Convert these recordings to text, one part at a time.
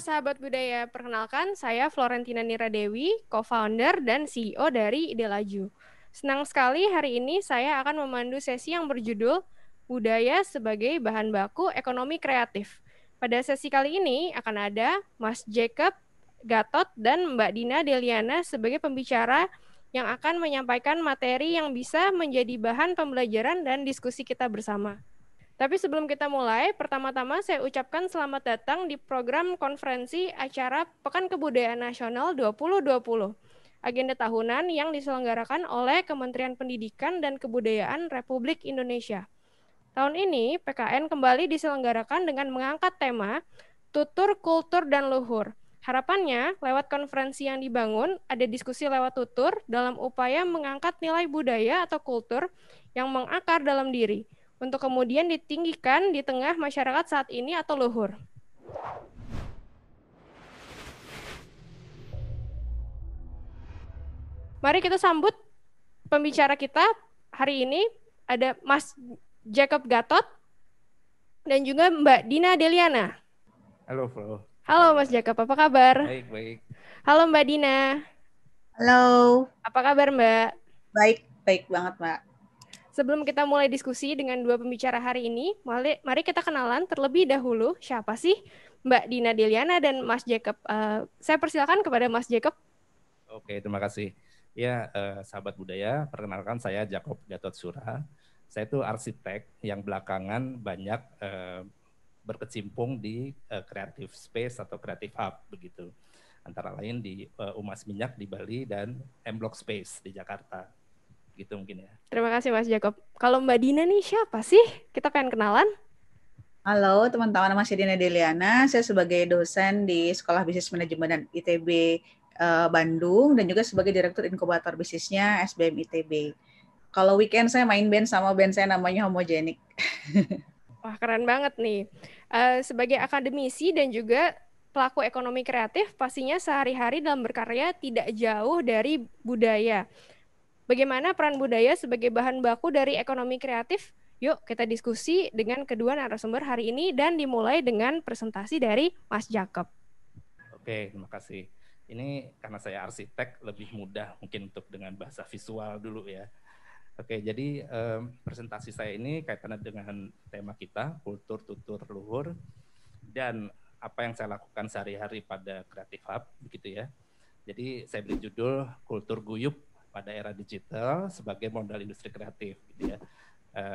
sahabat budaya, perkenalkan saya Florentina Niradewi, co-founder dan CEO dari Ide Laju. Senang sekali hari ini saya akan memandu sesi yang berjudul Budaya sebagai Bahan Baku Ekonomi Kreatif. Pada sesi kali ini akan ada Mas Jacob Gatot dan Mbak Dina Deliana sebagai pembicara yang akan menyampaikan materi yang bisa menjadi bahan pembelajaran dan diskusi kita bersama. Tapi sebelum kita mulai, pertama-tama saya ucapkan selamat datang di program konferensi acara Pekan Kebudayaan Nasional 2020, agenda tahunan yang diselenggarakan oleh Kementerian Pendidikan dan Kebudayaan Republik Indonesia. Tahun ini, PKN kembali diselenggarakan dengan mengangkat tema Tutur, Kultur, dan Luhur. Harapannya, lewat konferensi yang dibangun, ada diskusi lewat tutur dalam upaya mengangkat nilai budaya atau kultur yang mengakar dalam diri, untuk kemudian ditinggikan di tengah masyarakat saat ini atau luhur. Mari kita sambut pembicara kita hari ini, ada Mas Jacob Gatot dan juga Mbak Dina Deliana. Halo, Flo. Halo Mas Jacob, apa kabar? Baik. Halo Mbak Dina. Halo. Apa kabar Mbak? Baik banget Mbak. Sebelum kita mulai diskusi dengan dua pembicara hari ini, mari kita kenalan terlebih dahulu siapa sih Mbak Dina Deliana dan Mas Jacob. Saya persilakan kepada Mas Jacob. Oke, terima kasih. Ya, sahabat budaya, perkenalkan saya Jacob Gatot Sura. Saya itu arsitek yang belakangan banyak berkecimpung di creative space atau creative hub begitu. Antara lain di Umas Minyak di Bali dan M-Block Space di Jakarta. Gitu mungkin ya. Terima kasih Mas Jacob. Kalau Mbak Dina nih siapa sih? Kita pengen kenalan. Halo teman-teman, nama saya Dina Deliana. Saya sebagai dosen di Sekolah Bisnis Manajemen dan ITB Bandung dan juga sebagai Direktur Inkubator Bisnisnya SBM ITB. Kalau weekend saya main band sama band saya namanya Homogenik. Wah, keren banget nih. Sebagai akademisi dan juga pelaku ekonomi kreatif, pastinya sehari-hari dalam berkarya tidak jauh dari budaya. Bagaimana peran budaya sebagai bahan baku dari ekonomi kreatif? Yuk kita diskusi dengan kedua narasumber hari ini dan dimulai dengan presentasi dari Mas Jacob. Oke, terima kasih. Ini karena saya arsitek lebih mudah mungkin untuk dengan bahasa visual dulu ya. Oke, jadi presentasi saya ini kaitannya dengan tema kita, kultur, tutur, luhur, dan apa yang saya lakukan sehari-hari pada Creative Hub, begitu ya. Jadi saya beri judul Kultur Guyup pada Era Digital sebagai Modal Industri Kreatif, gitu ya.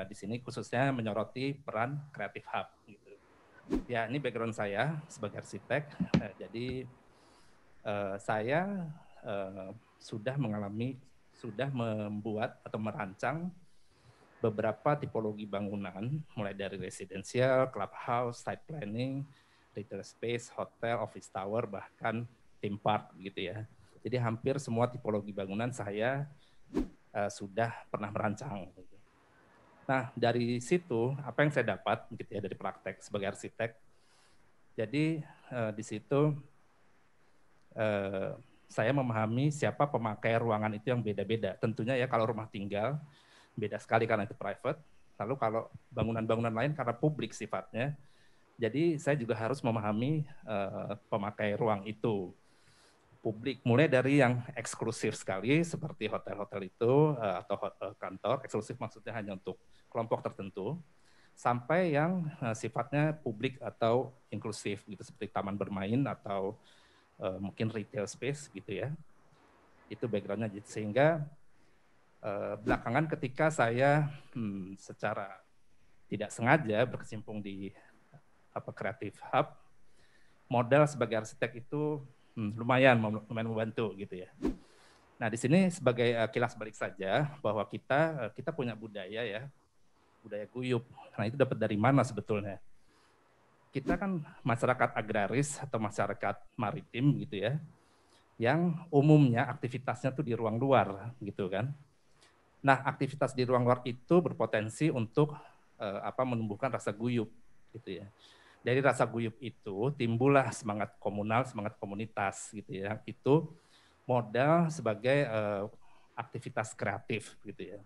Di sini khususnya menyoroti peran Creative Hub, gitu. Ya, ini background saya sebagai arsitek. Jadi saya sudah membuat atau merancang beberapa tipologi bangunan, mulai dari residensial, clubhouse, site planning, retail space, hotel, office tower, bahkan theme park gitu ya. Jadi hampir semua tipologi bangunan saya sudah pernah merancang. Nah dari situ apa yang saya dapat gitu ya dari praktek sebagai arsitek. Jadi di situ saya memahami siapa pemakai ruangan itu yang beda-beda. Tentunya ya kalau rumah tinggal beda sekali karena itu private. Lalu kalau bangunan-bangunan lain karena publik sifatnya. Jadi saya juga harus memahami pemakai ruang itu. Publik, mulai dari yang eksklusif sekali seperti hotel-hotel itu atau kantor, eksklusif maksudnya hanya untuk kelompok tertentu, sampai yang sifatnya publik atau inklusif gitu seperti taman bermain atau mungkin retail space gitu ya. Itu backgroundnya, sehingga belakangan ketika saya secara tidak sengaja berkecimpung di Creative Hub, modal sebagai arsitek itu lumayan membantu gitu ya. Nah di sini sebagai kilas balik saja bahwa kita punya budaya ya, budaya guyup. Nah itu dapat dari mana sebetulnya? Kita kan masyarakat agraris atau masyarakat maritim gitu ya, yang umumnya aktivitasnya tuh di ruang luar gitu kan. Nah aktivitas di ruang luar itu berpotensi untuk menumbuhkan rasa guyup gitu ya. Dari rasa guyup itu timbullah semangat komunal, semangat komunitas gitu ya. Itu modal sebagai aktivitas kreatif gitu ya.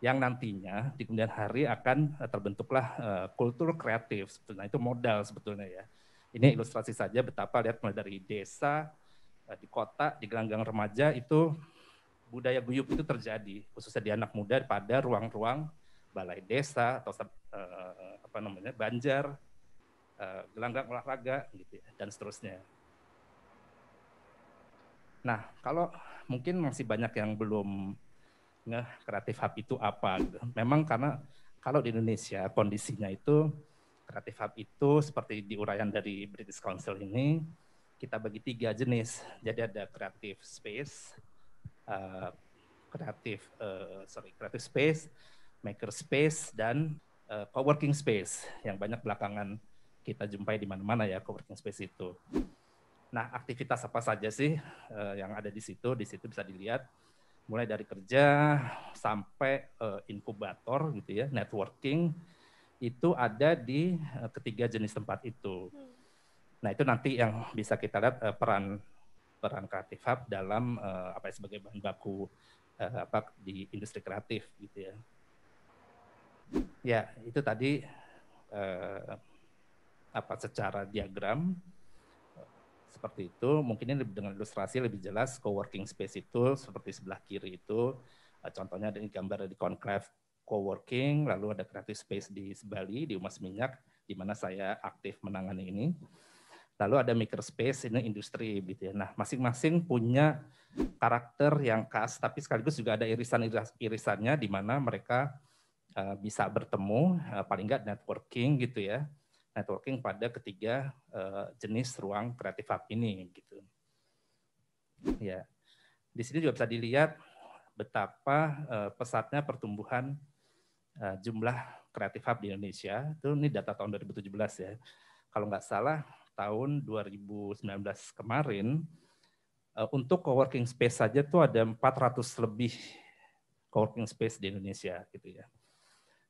Yang nantinya di kemudian hari akan terbentuklah kultur kreatif. Sebetulnya itu modal sebetulnya ya. Ini ilustrasi saja betapa lihat mulai dari desa, di kota, di gelanggang remaja itu budaya guyup itu terjadi, khususnya di anak muda pada ruang-ruang balai desa atau banjar, gelanggang olahraga gitu ya, dan seterusnya. Nah, kalau mungkin masih banyak yang belum ngeh Creative Hub itu apa gitu. Memang karena kalau di Indonesia kondisinya itu Creative Hub itu seperti diuraian dari British Council ini, kita bagi 3 jenis. Jadi ada creative space, creative space, maker space, dan coworking space yang banyak belakangan kita jumpai di mana-mana ya coworking space itu. Nah, aktivitas apa saja sih yang ada di situ? Di situ bisa dilihat mulai dari kerja sampai inkubator gitu ya, networking itu ada di ketiga jenis tempat itu. Nah, itu nanti yang bisa kita lihat peran Creative Hub dalam sebagai bahan baku di industri kreatif gitu ya. Ya, itu tadi secara diagram seperti itu. Mungkin ini dengan ilustrasi lebih jelas. Coworking space itu seperti sebelah kiri itu, contohnya ada gambar di Conclave Coworking, lalu ada creative space di Bali, di Umas Minyak, di mana saya aktif menangani ini. Lalu ada makerspace, ini industri gitu ya. Nah, masing-masing punya karakter yang khas, tapi sekaligus juga ada irisan-irisannya di mana mereka bisa bertemu, paling nggak networking gitu ya. Networking pada ketiga jenis ruang Creative Hub ini gitu. Ya. Di sini juga bisa dilihat betapa pesatnya pertumbuhan jumlah Creative Hub di Indonesia. Itu ini data tahun 2017 ya. Kalau nggak salah tahun 2019 kemarin untuk coworking space saja tuh ada 400 lebih coworking space di Indonesia gitu ya.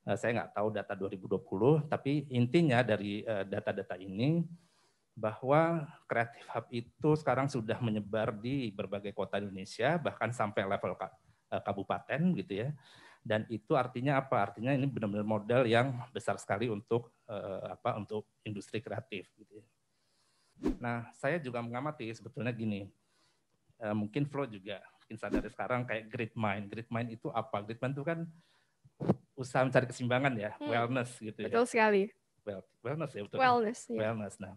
Saya nggak tahu data 2020, tapi intinya dari data-data ini bahwa Creative Hub itu sekarang sudah menyebar di berbagai kota Indonesia, bahkan sampai level kabupaten gitu ya. Dan itu artinya apa? Artinya ini benar-benar modal yang besar sekali untuk untuk industri kreatif gitu ya. Nah, saya juga mengamati sebetulnya gini, mungkin Flo juga mungkin sadari sekarang kayak Great Mind. Great Mind itu apa? Great Mind itu kan usaha mencari keseimbangan ya, wellness gitu ya. Betul sekali. Wellness ya, betul. Wellness, ya. Wellness. Nah,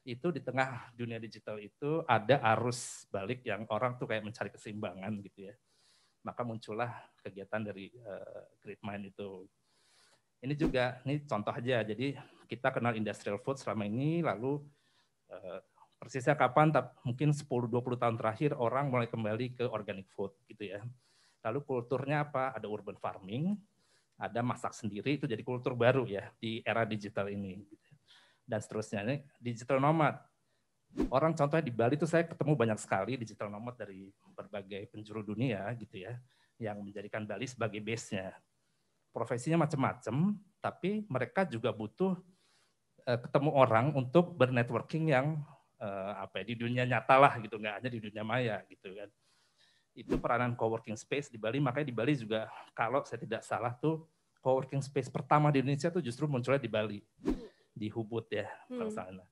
itu di tengah dunia digital itu ada arus balik yang orang tuh kayak mencari keseimbangan gitu ya. Maka muncullah kegiatan dari Great Mind itu. Ini juga, ini contoh aja, jadi kita kenal industrial food selama ini, lalu persisnya kapan, mungkin 10-20 tahun terakhir orang mulai kembali ke organic food gitu ya. Lalu kulturnya apa? Ada urban farming, ada masak sendiri, itu jadi kultur baru ya di era digital ini. Dan seterusnya, ini digital nomad. Orang contohnya di Bali itu saya ketemu banyak sekali digital nomad dari berbagai penjuru dunia gitu ya, yang menjadikan Bali sebagai base-nya. Profesinya macam-macam, tapi mereka juga butuh ketemu orang untuk bernetworking yang di dunia nyata lah gitu, nggak hanya di dunia maya gitu kan. Itu peranan coworking space di Bali, makanya di Bali juga kalau saya tidak salah tuh coworking space pertama di Indonesia tuh justru munculnya di Bali, di Ubud ya kalau sana.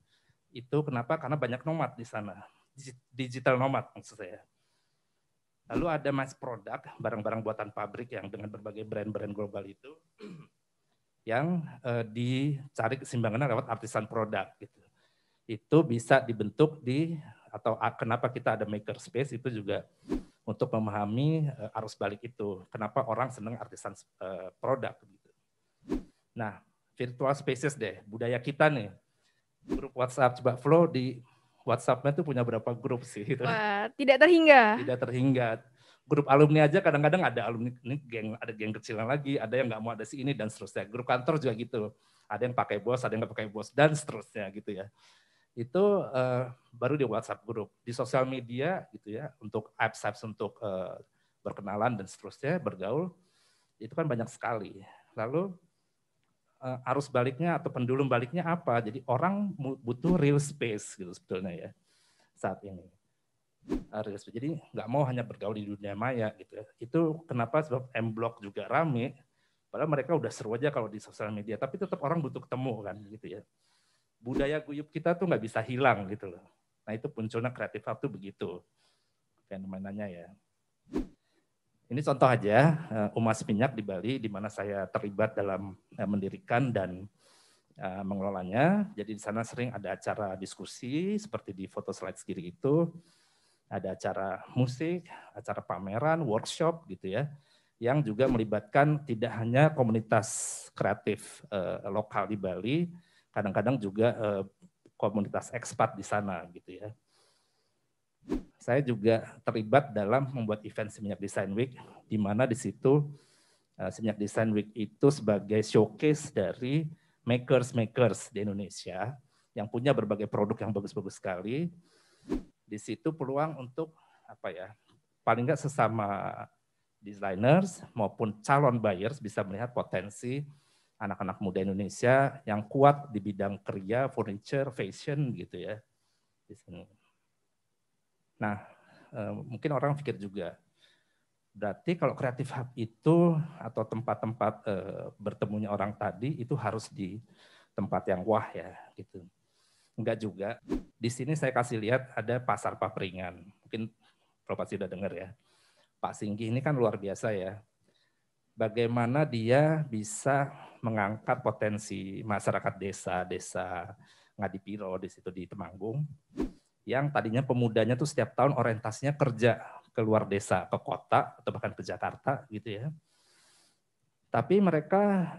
Itu kenapa? Karena banyak nomad di sana, digital nomad maksud saya. Lalu ada mass product, barang-barang buatan pabrik yang dengan berbagai brand-brand global itu yang dicari keseimbangannya lewat artisan produk gitu. Itu bisa dibentuk atau kenapa kita ada maker space itu juga untuk memahami arus balik itu. Kenapa orang senang artisan produk gitu. Nah, virtual spaces deh, budaya kita nih. Grup WhatsApp, coba Flo di WhatsApp-nya tuh punya berapa grup sih? Gitu. Wah, tidak terhingga. Tidak terhingga. Grup alumni aja kadang-kadang ada alumni, ini ada geng kecilan lagi, ada yang nggak mau ada si ini dan seterusnya. Grup kantor juga gitu. Ada yang pakai bos, ada yang nggak pakai bos dan seterusnya gitu ya. Itu baru di WhatsApp grup. Di sosial media gitu ya, untuk apps untuk berkenalan dan seterusnya, bergaul, itu kan banyak sekali. Lalu arus baliknya atau pendulum baliknya apa? Jadi orang butuh real space gitu sebetulnya ya saat ini. Real space. Jadi nggak mau hanya bergaul di dunia maya gitu ya. Itu kenapa sebab M-Block juga rame. Padahal mereka udah seru aja kalau di sosial media, tapi tetap orang butuh ketemu kan gitu ya. budaya guyup kita tuh nggak bisa hilang gitu loh. Nah itu munculnya Creative Hub tuh begitu fenomenanya ya. Ini contoh aja Umas Minyak di Bali, di mana saya terlibat dalam mendirikan dan mengelolanya. Jadi di sana sering ada acara diskusi seperti di foto slide kiri itu, ada acara musik, acara pameran, workshop gitu ya, yang juga melibatkan tidak hanya komunitas kreatif lokal di Bali, kadang-kadang juga komunitas ekspat di sana gitu ya. Saya juga terlibat dalam membuat event Seminyak Design Week, di mana di situ Seminyak Design Week itu sebagai showcase dari makers di Indonesia yang punya berbagai produk yang bagus-bagus sekali. Di situ peluang untuk apa ya, paling nggak sesama designers maupun calon buyers bisa melihat potensi anak-anak muda Indonesia yang kuat di bidang kerja, furniture, fashion gitu ya di sini. Nah, mungkin orang pikir juga, berarti kalau Creative Hub itu atau tempat-tempat bertemunya orang tadi itu harus di tempat yang wah ya gitu. Enggak juga. Di sini saya kasih lihat ada Pasar Papringan. Mungkin Prof pasti sudah dengar ya. Pak Singgi ini kan luar biasa ya. Bagaimana dia bisa mengangkat potensi masyarakat desa Ngadipiro di situ di Temanggung, yang tadinya pemudanya tuh setiap tahun orientasinya kerja ke luar desa, ke kota atau bahkan ke Jakarta gitu ya. Tapi mereka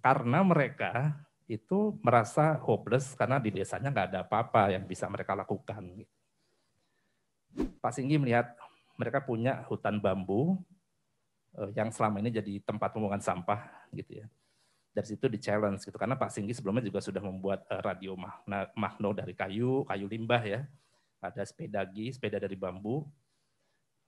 karena mereka itu merasa hopeless karena di desanya nggak ada apa-apa yang bisa mereka lakukan. Pak Singgi melihat mereka punya hutan bambu yang selama ini jadi tempat pembuangan sampah gitu ya. Dari situ di challenge gitu, karena Pak Singgi sebelumnya juga sudah membuat radio Magno dari kayu limbah ya, ada sepeda dari bambu.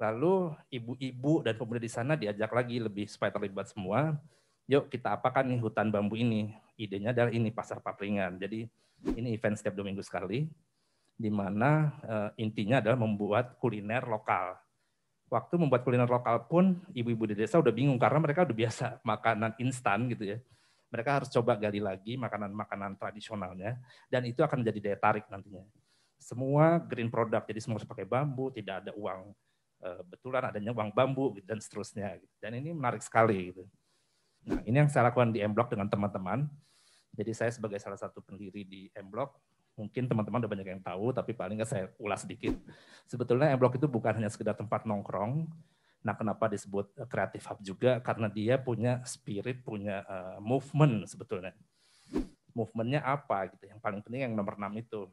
Lalu ibu-ibu dan pemuda di sana diajak lagi lebih supaya terlibat semua. Yuk kita apakan nih hutan bambu ini? Idenya adalah ini Pasar Papringan. Jadi ini event setiap 2 minggu sekali, di mana intinya adalah membuat kuliner lokal. Waktu membuat kuliner lokal pun ibu-ibu di desa udah bingung karena mereka udah biasa makanan instan gitu ya. Mereka harus coba gali lagi makanan-makanan tradisionalnya, dan itu akan menjadi daya tarik nantinya. Semua green product, jadi semua harus pakai bambu, tidak ada uang betulan, adanya uang bambu gitu, dan seterusnya. Dan ini menarik sekali. Gitu. Nah, ini yang saya lakukan di M-Block dengan teman-teman. Jadi saya sebagai salah satu pendiri di M-Block, mungkin teman-teman udah banyak yang tahu, tapi paling nggak saya ulas sedikit. Sebetulnya M-Block itu bukan hanya sekedar tempat nongkrong. Nah, kenapa disebut Creative Hub juga? Karena dia punya spirit, punya movement sebetulnya. Movementnya apa gitu? Yang paling penting yang nomor 6 itu.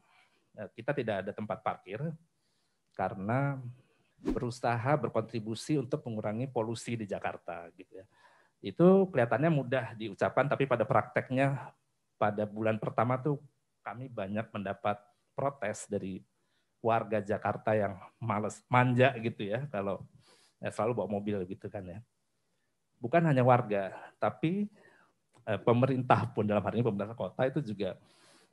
Kita tidak ada tempat parkir karena berusaha berkontribusi untuk mengurangi polusi di Jakarta gitu ya. Itu kelihatannya mudah diucapkan, tapi pada prakteknya pada bulan pertama tuh kami banyak mendapat protes dari warga Jakarta yang males, manja gitu ya, kalau selalu bawa mobil gitu kan ya. Bukan hanya warga, tapi pemerintah pun, dalam hal ini pemerintah kota itu juga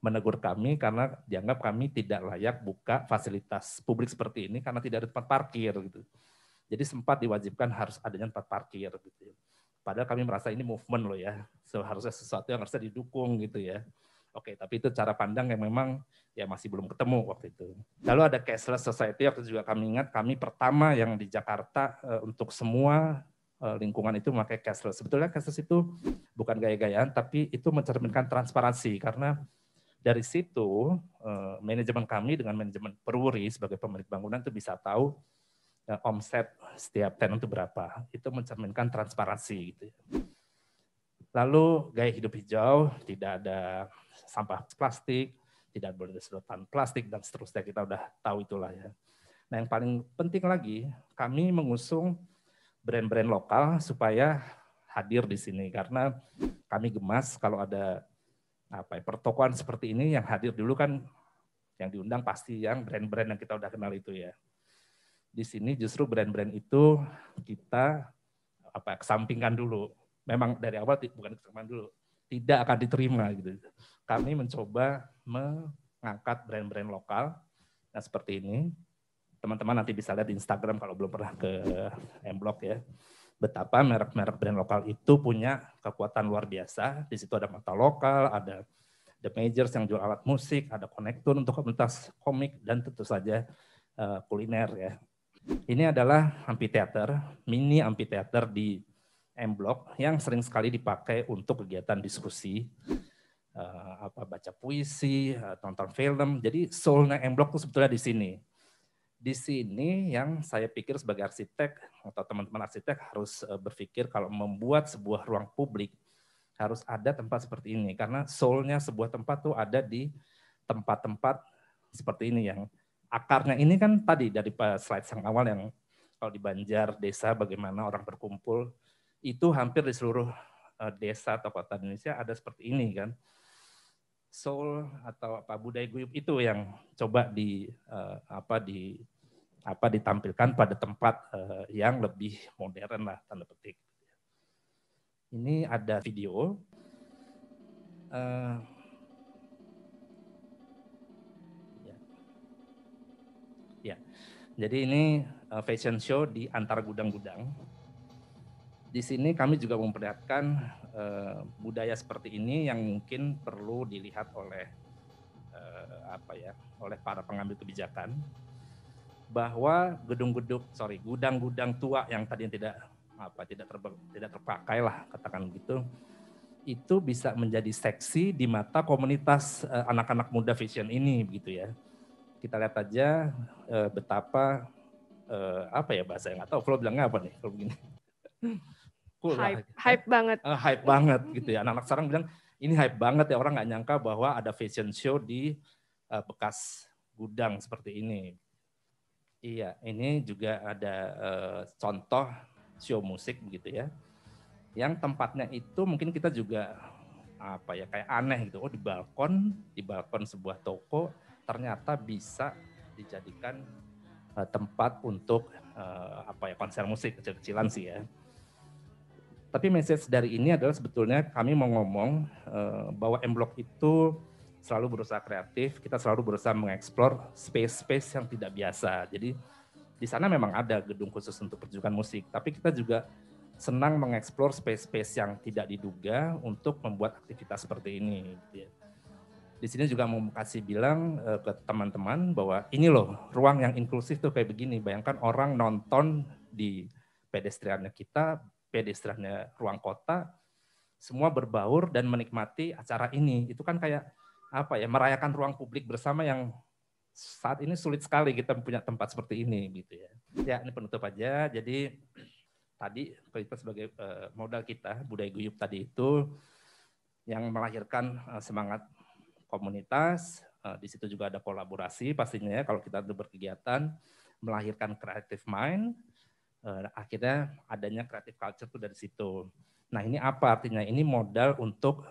menegur kami karena dianggap kami tidak layak buka fasilitas publik seperti ini karena tidak ada tempat parkir gitu. Jadi sempat diwajibkan harus adanya tempat parkir gitu. Padahal kami merasa ini movement loh ya, seharusnya sesuatu yang harusnya didukung gitu ya. Oke, tapi itu cara pandang yang memang ya masih belum ketemu waktu itu. Lalu ada cashless society, waktu itu juga kami ingat kami pertama yang di Jakarta untuk semua lingkungan itu memakai cashless. Sebetulnya cashless itu bukan gaya-gayaan, tapi itu mencerminkan transparansi karena dari situ manajemen kami dengan manajemen Peruri sebagai pemilik bangunan itu bisa tahu omset setiap tenant itu berapa. Itu mencerminkan transparansi gitu. Lalu gaya hidup hijau, tidak ada sampah plastik, tidak boleh ada sedotan plastik, dan seterusnya, kita udah tahu itulah ya. Nah yang paling penting lagi, kami mengusung brand-brand lokal supaya hadir di sini, karena kami gemas kalau ada pertokoan seperti ini yang hadir dulu kan, yang diundang pasti yang brand-brand yang kita udah kenal itu ya. Di sini justru brand-brand itu kita kesampingkan dulu. Memang dari awal bukan kesampingkan dulu, tidak akan diterima gitu. Kami mencoba mengangkat brand-brand lokal. Nah seperti ini, teman-teman nanti bisa lihat di Instagram kalau belum pernah ke M-Block ya, betapa merek-merek brand lokal itu punya kekuatan luar biasa. Di situ ada mata lokal, ada The Majors yang jual alat musik, ada Konektur untuk komunitas komik, dan tentu saja kuliner ya. Ini adalah amphitheater, mini amphitheater di M Block yang sering sekali dipakai untuk kegiatan diskusi, baca puisi, tonton film. Jadi soul-nya M Block itu sebetulnya di sini. Di sini yang saya pikir sebagai arsitek atau teman-teman arsitek harus berpikir kalau membuat sebuah ruang publik harus ada tempat seperti ini, karena soul-nya sebuah tempat tuh ada di tempat-tempat seperti ini yang akarnya ini kan tadi dari slide yang awal yang kalau di Banjar desa bagaimana orang berkumpul, itu hampir di seluruh desa atau kota Indonesia ada seperti ini kan. Soul atau budaya guyup itu yang coba ditampilkan pada tempat yang lebih modern lah tanda petik. Ini ada video. Jadi ini fashion show di antara gudang-gudang. Di sini kami juga memperlihatkan budaya seperti ini yang mungkin perlu dilihat oleh oleh para pengambil kebijakan, bahwa gudang-gudang tua yang tadinya tidak terpakai lah katakan begitu, itu bisa menjadi seksi di mata komunitas anak-anak muda fashion ini begitu ya. Kita lihat aja betapa bahasa yang nggak tahu, Flo bilangnya apa nih kalau begini? Cool hype banget. Hype banget gitu ya. Anak-anak sekarang bilang ini hype banget ya, orang nggak nyangka bahwa ada fashion show di bekas gudang seperti ini. Iya, ini juga ada contoh show musik begitu ya. Yang tempatnya itu mungkin kita juga kayak aneh gitu. Oh, di balkon sebuah toko ternyata bisa dijadikan tempat untuk konser musik kecil-kecilan sih ya. Tapi message dari ini adalah sebetulnya kami mau ngomong bahwa M Block itu selalu berusaha kreatif, kita selalu berusaha mengeksplor space-space yang tidak biasa. Jadi di sana memang ada gedung khusus untuk pertunjukan musik, tapi kita juga senang mengeksplor space-space yang tidak diduga untuk membuat aktivitas seperti ini. Gitu ya. Di sini juga mau kasih bilang ke teman-teman bahwa ini loh ruang yang inklusif tuh kayak begini. Bayangkan orang nonton di pedestriannya kita, pedestriannya ruang kota, semua berbaur dan menikmati acara ini. Itu kan kayak merayakan ruang publik bersama yang saat ini sulit sekali kita punya tempat seperti ini gitu ya. Ya ini penutup aja. Jadi tadi kita sebagai modal kita budaya guyup tadi itu yang melahirkan semangat komunitas, di situ juga ada kolaborasi pastinya ya kalau kita berkegiatan, melahirkan creative mind, akhirnya adanya creative culture itu dari situ. Nah ini apa artinya? Ini modal untuk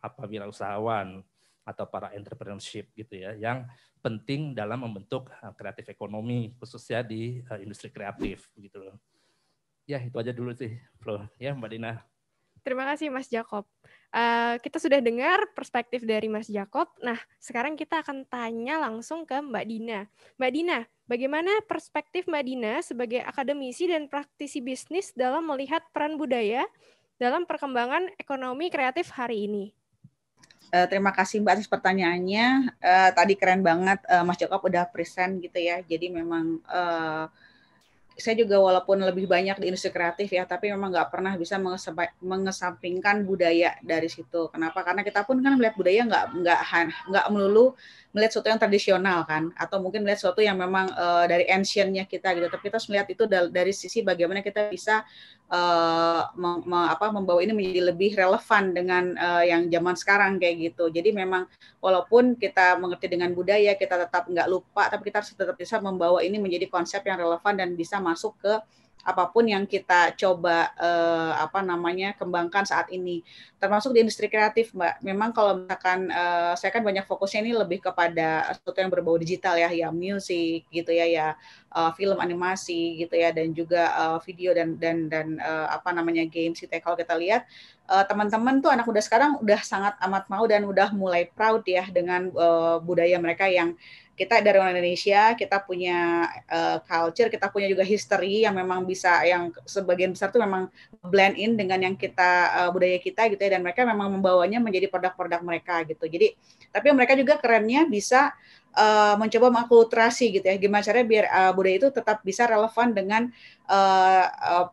wirausahawan atau para entrepreneurship gitu ya, yang penting dalam membentuk kreatif ekonomi khususnya di industri kreatif gitu loh. Ya itu aja dulu sih, Flo. Ya Mbak Dina. Terima kasih Mas Jakob. Kita sudah dengar perspektif dari Mas Jakob. Nah, sekarang kita akan tanya langsung ke Mbak Dina. Mbak Dina, bagaimana perspektif Mbak Dina sebagai akademisi dan praktisi bisnis dalam melihat peran budaya dalam perkembangan ekonomi kreatif hari ini? Terima kasih Mbak atas pertanyaannya. Tadi keren banget Mas Jakob udah present gitu ya. Jadi memang saya juga walaupun lebih banyak di industri kreatif ya, tapi memang nggak pernah bisa mengesampingkan budaya dari situ. Kenapa? Karena kita pun kan melihat budaya nggak melulu melihat sesuatu yang tradisional kan, atau mungkin melihat sesuatu yang memang dari ancient-nya kita gitu. Tapi kita harus melihat itu dari sisi bagaimana kita bisa membawa ini menjadi lebih relevan dengan yang zaman sekarang kayak gitu. Jadi memang walaupun kita mengerti dengan budaya, kita tetap nggak lupa, tapi kita harus tetap bisa membawa ini menjadi konsep yang relevan dan bisa masuk ke apapun yang kita coba kembangkan saat ini, termasuk di industri kreatif, Mbak. Memang kalau misalkan saya kan banyak fokusnya ini lebih kepada sesuatu yang berbau digital ya musik gitu ya, film animasi gitu ya, dan juga video dan games gitu ya. Kalau kita lihat teman-teman tuh anak muda sekarang udah sangat amat mau dan udah mulai proud ya dengan budaya mereka yang kita dari orang Indonesia, kita punya culture, kita punya juga history yang memang bisa, yang sebagian besar tuh memang blend in dengan yang kita budaya kita gitu ya, dan mereka memang membawanya menjadi produk-produk mereka gitu. Jadi tapi mereka juga kerennya bisa mencoba mengakulturasi gitu ya, gimana caranya biar budaya itu tetap bisa relevan dengan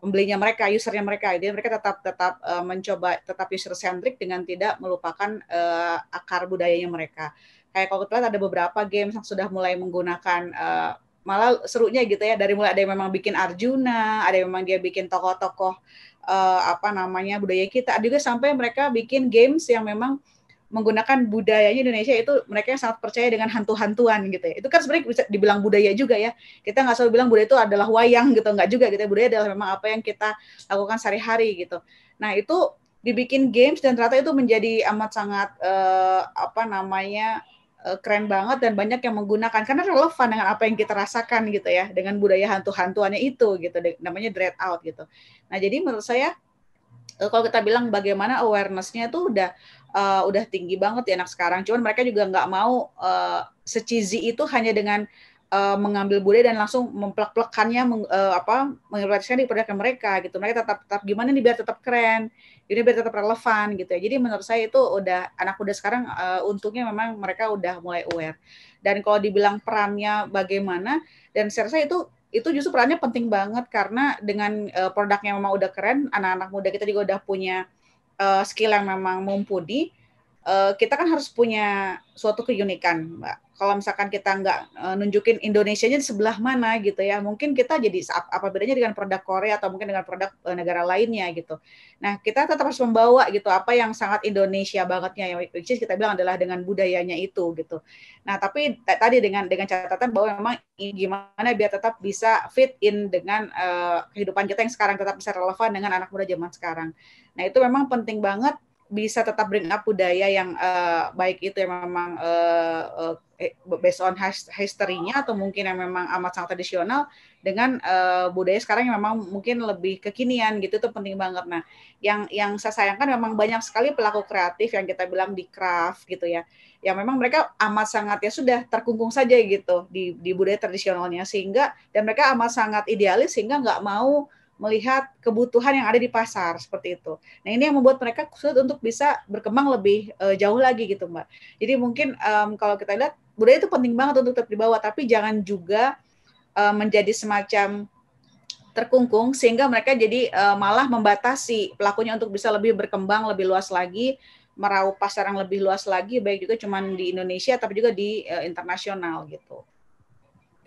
pembelinya mereka, usernya mereka. Jadi mereka tetap mencoba tetap user centric dengan tidak melupakan akar budayanya mereka. Kayak kalau kita lihat ada beberapa games yang sudah mulai menggunakan malah serunya gitu ya, dari mulai ada yang memang bikin Arjuna, ada yang memang dia bikin tokoh-tokoh budaya kita, ada juga sampai mereka bikin games yang memang menggunakan budayanya Indonesia, itu mereka yang sangat percaya dengan hantu-hantuan gitu ya. Itu kan sebenarnya bisa dibilang budaya juga ya. Kita nggak selalu bilang budaya itu adalah wayang gitu, nggak juga gitu ya. Budaya adalah memang apa yang kita lakukan sehari-hari gitu. Nah itu dibikin games dan ternyata itu menjadi amat sangat keren banget dan banyak yang menggunakan karena relevan dengan apa yang kita rasakan gitu ya, dengan budaya hantu-hantuannya itu gitu, namanya Dread Out gitu. Nah jadi menurut saya kalau kita bilang bagaimana awareness-nya tuh udah tinggi banget ya anak sekarang. Cuman mereka juga nggak mau se-cheesy itu hanya dengan mengambil budaya dan langsung memplek-plekannya, mengimplementasikan di produk mereka gitu. Mereka tetap gimana nih biar tetap keren, ini biar tetap relevan gitu ya. Jadi menurut saya itu udah anak muda sekarang untungnya memang mereka udah mulai aware. Dan kalau dibilang perannya bagaimana, dan saya rasa itu justru perannya penting banget karena dengan produknya memang udah keren, anak-anak muda kita juga udah punya skill yang memang mumpuni, kita kan harus punya suatu keunikan, Mbak. Kalau misalkan kita nggak nunjukin Indonesianya di sebelah mana gitu ya, mungkin kita jadi apa bedanya dengan produk Korea atau mungkin dengan produk negara lainnya gitu. Nah, kita tetap harus membawa gitu apa yang sangat Indonesia bangetnya, yang which is kita bilang adalah dengan budayanya itu gitu. Nah, tapi tadi dengan catatan bahwa memang gimana biar tetap bisa fit in dengan kehidupan kita yang sekarang, tetap bisa relevan dengan anak muda zaman sekarang. Nah, itu memang penting banget bisa tetap bring up budaya yang baik itu yang memang based on history-nya atau mungkin yang memang amat sangat tradisional dengan budaya sekarang yang memang mungkin lebih kekinian gitu, itu penting banget. Nah, yang saya sayangkan memang banyak sekali pelaku kreatif yang kita bilang di craft gitu ya, yang memang mereka amat sangat ya sudah terkungkung saja gitu di budaya tradisionalnya, sehingga dan mereka amat sangat idealis sehingga nggak mau melihat kebutuhan yang ada di pasar seperti itu. Nah, ini yang membuat mereka sulit untuk bisa berkembang lebih jauh lagi gitu, Mbak. Jadi mungkin kalau kita lihat budaya itu penting banget untuk tetap dibawa, tapi jangan juga menjadi semacam terkungkung sehingga mereka jadi malah membatasi pelakunya untuk bisa lebih berkembang lebih luas lagi, meraup pasar yang lebih luas lagi, baik juga cuma di Indonesia tapi juga di internasional gitu.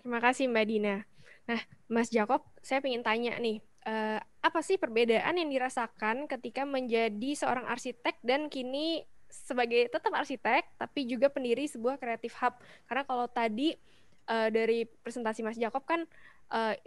Terima kasih Mbak Dina. Nah, Mas Jakob, saya ingin tanya nih, apa sih perbedaan yang dirasakan ketika menjadi seorang arsitek dan kini sebagai tetap arsitek, tapi juga pendiri sebuah creative hub? Karena kalau tadi dari presentasi Mas Jakob kan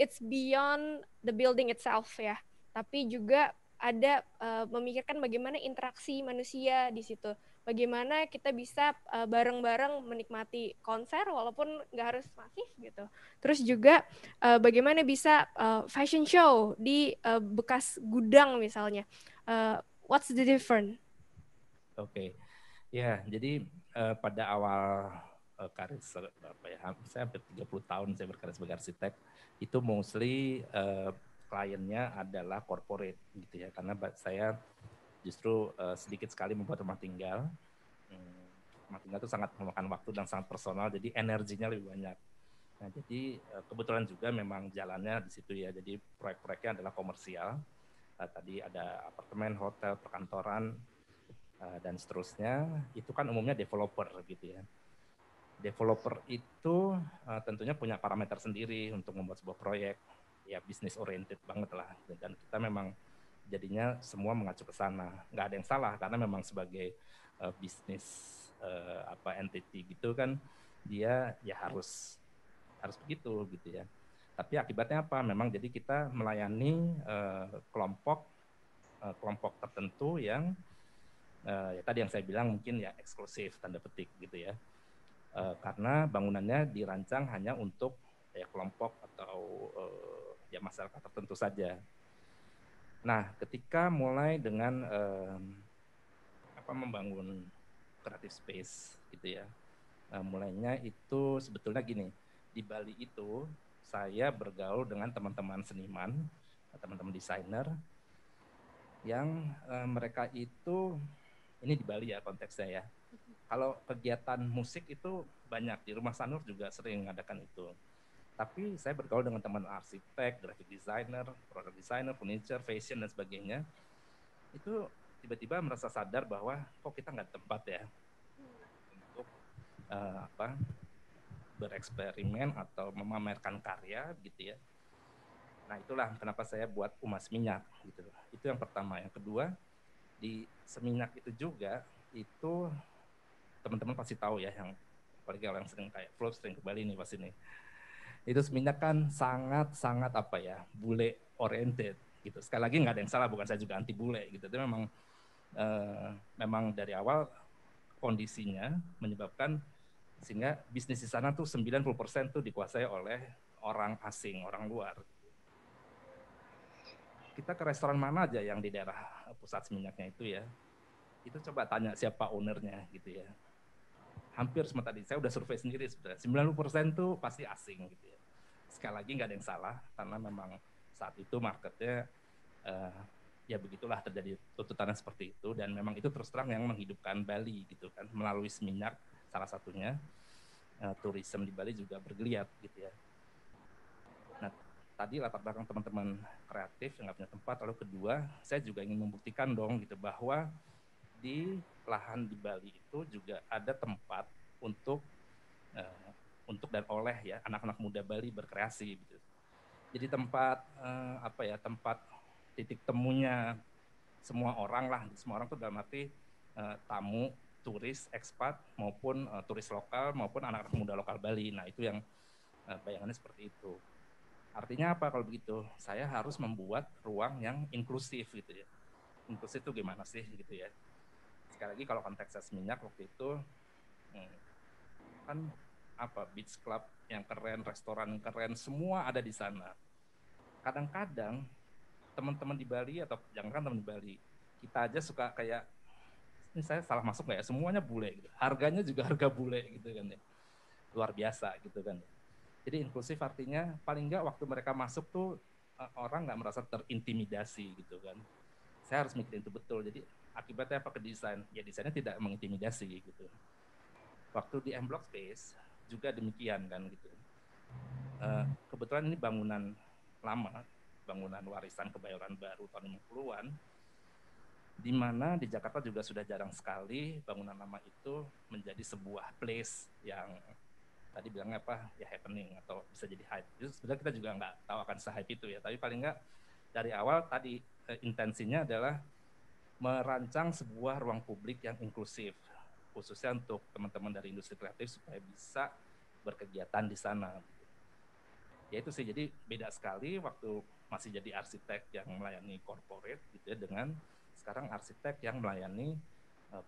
it's beyond the building itself ya, tapi juga ada memikirkan bagaimana interaksi manusia di situ. Bagaimana kita bisa bareng-bareng menikmati konser walaupun nggak harus masif gitu. Terus juga bagaimana bisa fashion show di bekas gudang misalnya. What's the difference? Oke. Ya, jadi pada awal karir saya hampir 30 tahun saya berkarir sebagai arsitek, itu mostly kliennya adalah corporate gitu ya, karena saya justru sedikit sekali membuat rumah tinggal. Rumah tinggal itu sangat memakan waktu dan sangat personal, jadi energinya lebih banyak. Nah, jadi kebetulan juga memang jalannya di situ ya, jadi proyek-proyeknya adalah komersial. Tadi ada apartemen, hotel, perkantoran, dan seterusnya, itu kan umumnya developer gitu ya. Developer itu tentunya punya parameter sendiri untuk membuat sebuah proyek, ya bisnis oriented banget lah, dan kita memang jadinya semua mengacu ke sana. Nggak ada yang salah karena memang sebagai bisnis entity gitu kan, dia ya harus begitu gitu ya. Tapi akibatnya apa? Memang jadi kita melayani kelompok tertentu yang ya tadi yang saya bilang mungkin ya eksklusif tanda petik gitu ya. Karena bangunannya dirancang hanya untuk ya kelompok atau ya masyarakat tertentu saja. Nah, ketika mulai dengan membangun creative space gitu ya, mulainya itu sebetulnya gini, di Bali itu saya bergaul dengan teman-teman seniman, teman-teman desainer, yang mereka itu, ini di Bali ya konteksnya ya, kalau kegiatan musik itu banyak, di Rumah Sanur juga sering mengadakan itu. Tapi saya bergaul dengan teman arsitek, graphic designer, product designer, furniture, fashion, dan sebagainya. Itu tiba-tiba merasa sadar bahwa kok kita nggak tempat ya untuk bereksperimen atau memamerkan karya gitu ya. Nah itulah kenapa saya buat Umas Minyak gitu. Itu yang pertama. Yang kedua, di Seminyak itu juga, itu teman-teman pasti tahu ya, yang apalagi kalau yang sering kayak vlog, sering ke Bali nih pasti nih. Itu Seminyak kan sangat bule oriented gitu. Sekali lagi nggak ada yang salah, bukan saya juga anti bule gitu. Itu memang dari awal kondisinya menyebabkan sehingga bisnis di sana tuh 90% tuh dikuasai oleh orang asing, orang luar. Kita ke restoran mana aja yang di daerah pusat Seminyaknya itu ya, itu coba tanya siapa ownernya gitu ya. Hampir semua tadi, saya udah survei sendiri sebenarnya, 90% tuh pasti asing gitu ya. Sekali lagi nggak ada yang salah, karena memang saat itu marketnya ya begitulah, terjadi tuntutannya seperti itu, dan memang itu terus terang yang menghidupkan Bali gitu kan, melalui Seminyak salah satunya. Tourism di Bali juga bergeliat gitu ya. Nah, tadi latar belakang teman-teman kreatif yang nggak punya tempat, lalu kedua, saya juga ingin membuktikan dong gitu bahwa di lahan di Bali itu juga ada tempat untuk dan oleh ya anak-anak muda Bali berkreasi gitu. Jadi tempat tempat titik temunya semua orang lah, semua orang tuh dalam arti tamu, turis, ekspat, maupun turis lokal, maupun anak-anak muda lokal Bali. Nah itu yang bayangannya seperti itu. Artinya apa kalau begitu? Saya harus membuat ruang yang inklusif gitu ya. Inklusif itu gimana sih gitu ya. Sekali lagi kalau konteks Seminyak waktu itu kan beach club yang keren, restoran yang keren, semua ada di sana. Kadang-kadang teman-teman di Bali, atau jangan teman di Bali, kita aja suka kayak, ini saya salah masuk nggak ya, semuanya bule gitu. Harganya juga harga bule gitu kan ya. Luar biasa gitu kan. Jadi inklusif artinya paling nggak waktu mereka masuk tuh orang nggak merasa terintimidasi gitu kan. Saya harus mikirin itu betul. Jadi akibatnya apa ke desain? Ya desainnya tidak mengintimidasi gitu. Waktu di M Block Space juga demikian kan gitu. Kebetulan ini bangunan lama, bangunan warisan Kebayoran Baru tahun 50-an, di mana di Jakarta juga sudah jarang sekali bangunan lama itu menjadi sebuah place yang tadi bilangnya happening atau bisa jadi hype. Itu sebenarnya kita juga nggak tahu akan se-hype itu ya, tapi paling nggak dari awal tadi intensinya adalah merancang sebuah ruang publik yang inklusif, khususnya untuk teman-teman dari industri kreatif supaya bisa berkegiatan di sana. Ya itu sih, jadi beda sekali waktu masih jadi arsitek yang melayani corporate gitu ya, dengan sekarang arsitek yang melayani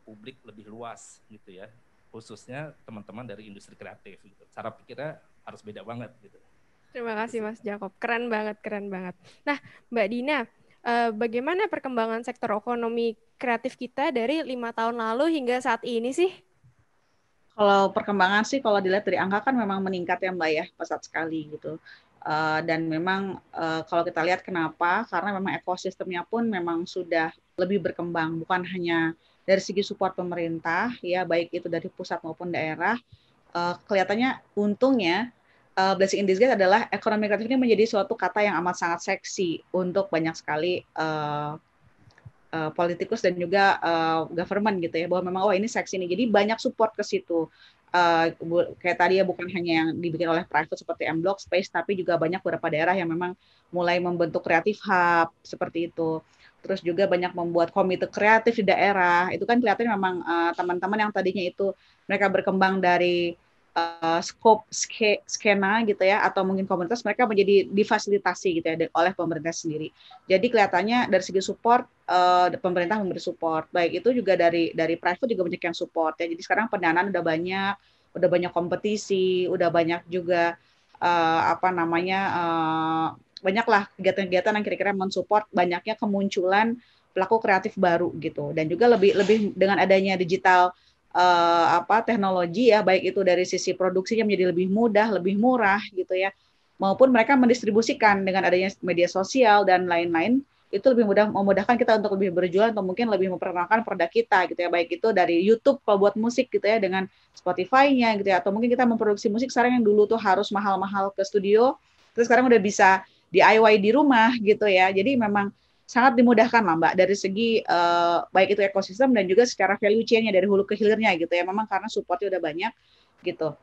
publik lebih luas gitu ya, khususnya teman-teman dari industri kreatif gitu. Cara pikirnya harus beda banget gitu. Terima kasih Mas Jakob, keren banget. Nah Mbak Dina, bagaimana perkembangan sektor ekonomi kreatif kita dari 5 tahun lalu hingga saat ini sih? Kalau perkembangan sih, kalau dilihat dari angka kan memang meningkat ya Mbak ya, pesat sekali gitu. Dan memang kalau kita lihat kenapa, karena memang ekosistemnya pun memang sudah lebih berkembang, bukan hanya dari segi support pemerintah, ya baik itu dari pusat maupun daerah. Kelihatannya untungnya blessing in disguise adalah ekonomi kreatif ini menjadi suatu kata yang amat sangat seksi untuk banyak sekali politikus dan juga government gitu ya, bahwa memang ini seksi ini, jadi banyak support ke situ. Kayak tadi ya, bukan hanya yang dibikin oleh private seperti M Block Space, tapi juga banyak beberapa daerah yang memang mulai membentuk kreatif hub seperti itu. Terus juga banyak membuat komite kreatif di daerah. Itu kan kelihatannya memang teman-teman yang tadinya itu mereka berkembang dari scope skena gitu ya, atau mungkin komunitas, mereka menjadi difasilitasi gitu ya oleh pemerintah sendiri. Jadi kelihatannya dari segi support, pemerintah memberi support, baik itu juga dari private juga banyak yang support ya. Jadi sekarang pendanaan udah banyak kompetisi, udah banyak juga banyaklah kegiatan-kegiatan yang kira-kira mensupport banyaknya kemunculan pelaku kreatif baru gitu. Dan juga lebih dengan adanya digital teknologi ya, baik itu dari sisi produksinya menjadi lebih mudah, lebih murah gitu ya, maupun mereka mendistribusikan dengan adanya media sosial dan lain-lain, itu lebih mudah memudahkan kita untuk lebih berjualan atau mungkin lebih memperkenalkan produk kita gitu ya, baik itu dari YouTube kalau buat musik gitu ya dengan Spotify-nya gitu ya, atau mungkin kita memproduksi musik sekarang yang dulu tuh harus mahal-mahal ke studio, terus sekarang udah bisa DIY di rumah gitu ya. Jadi memang sangat dimudahkan lah Mbak dari segi baik itu ekosistem dan juga secara value chain-nya dari hulu ke hilirnya gitu ya. Memang karena supportnya udah banyak gitu.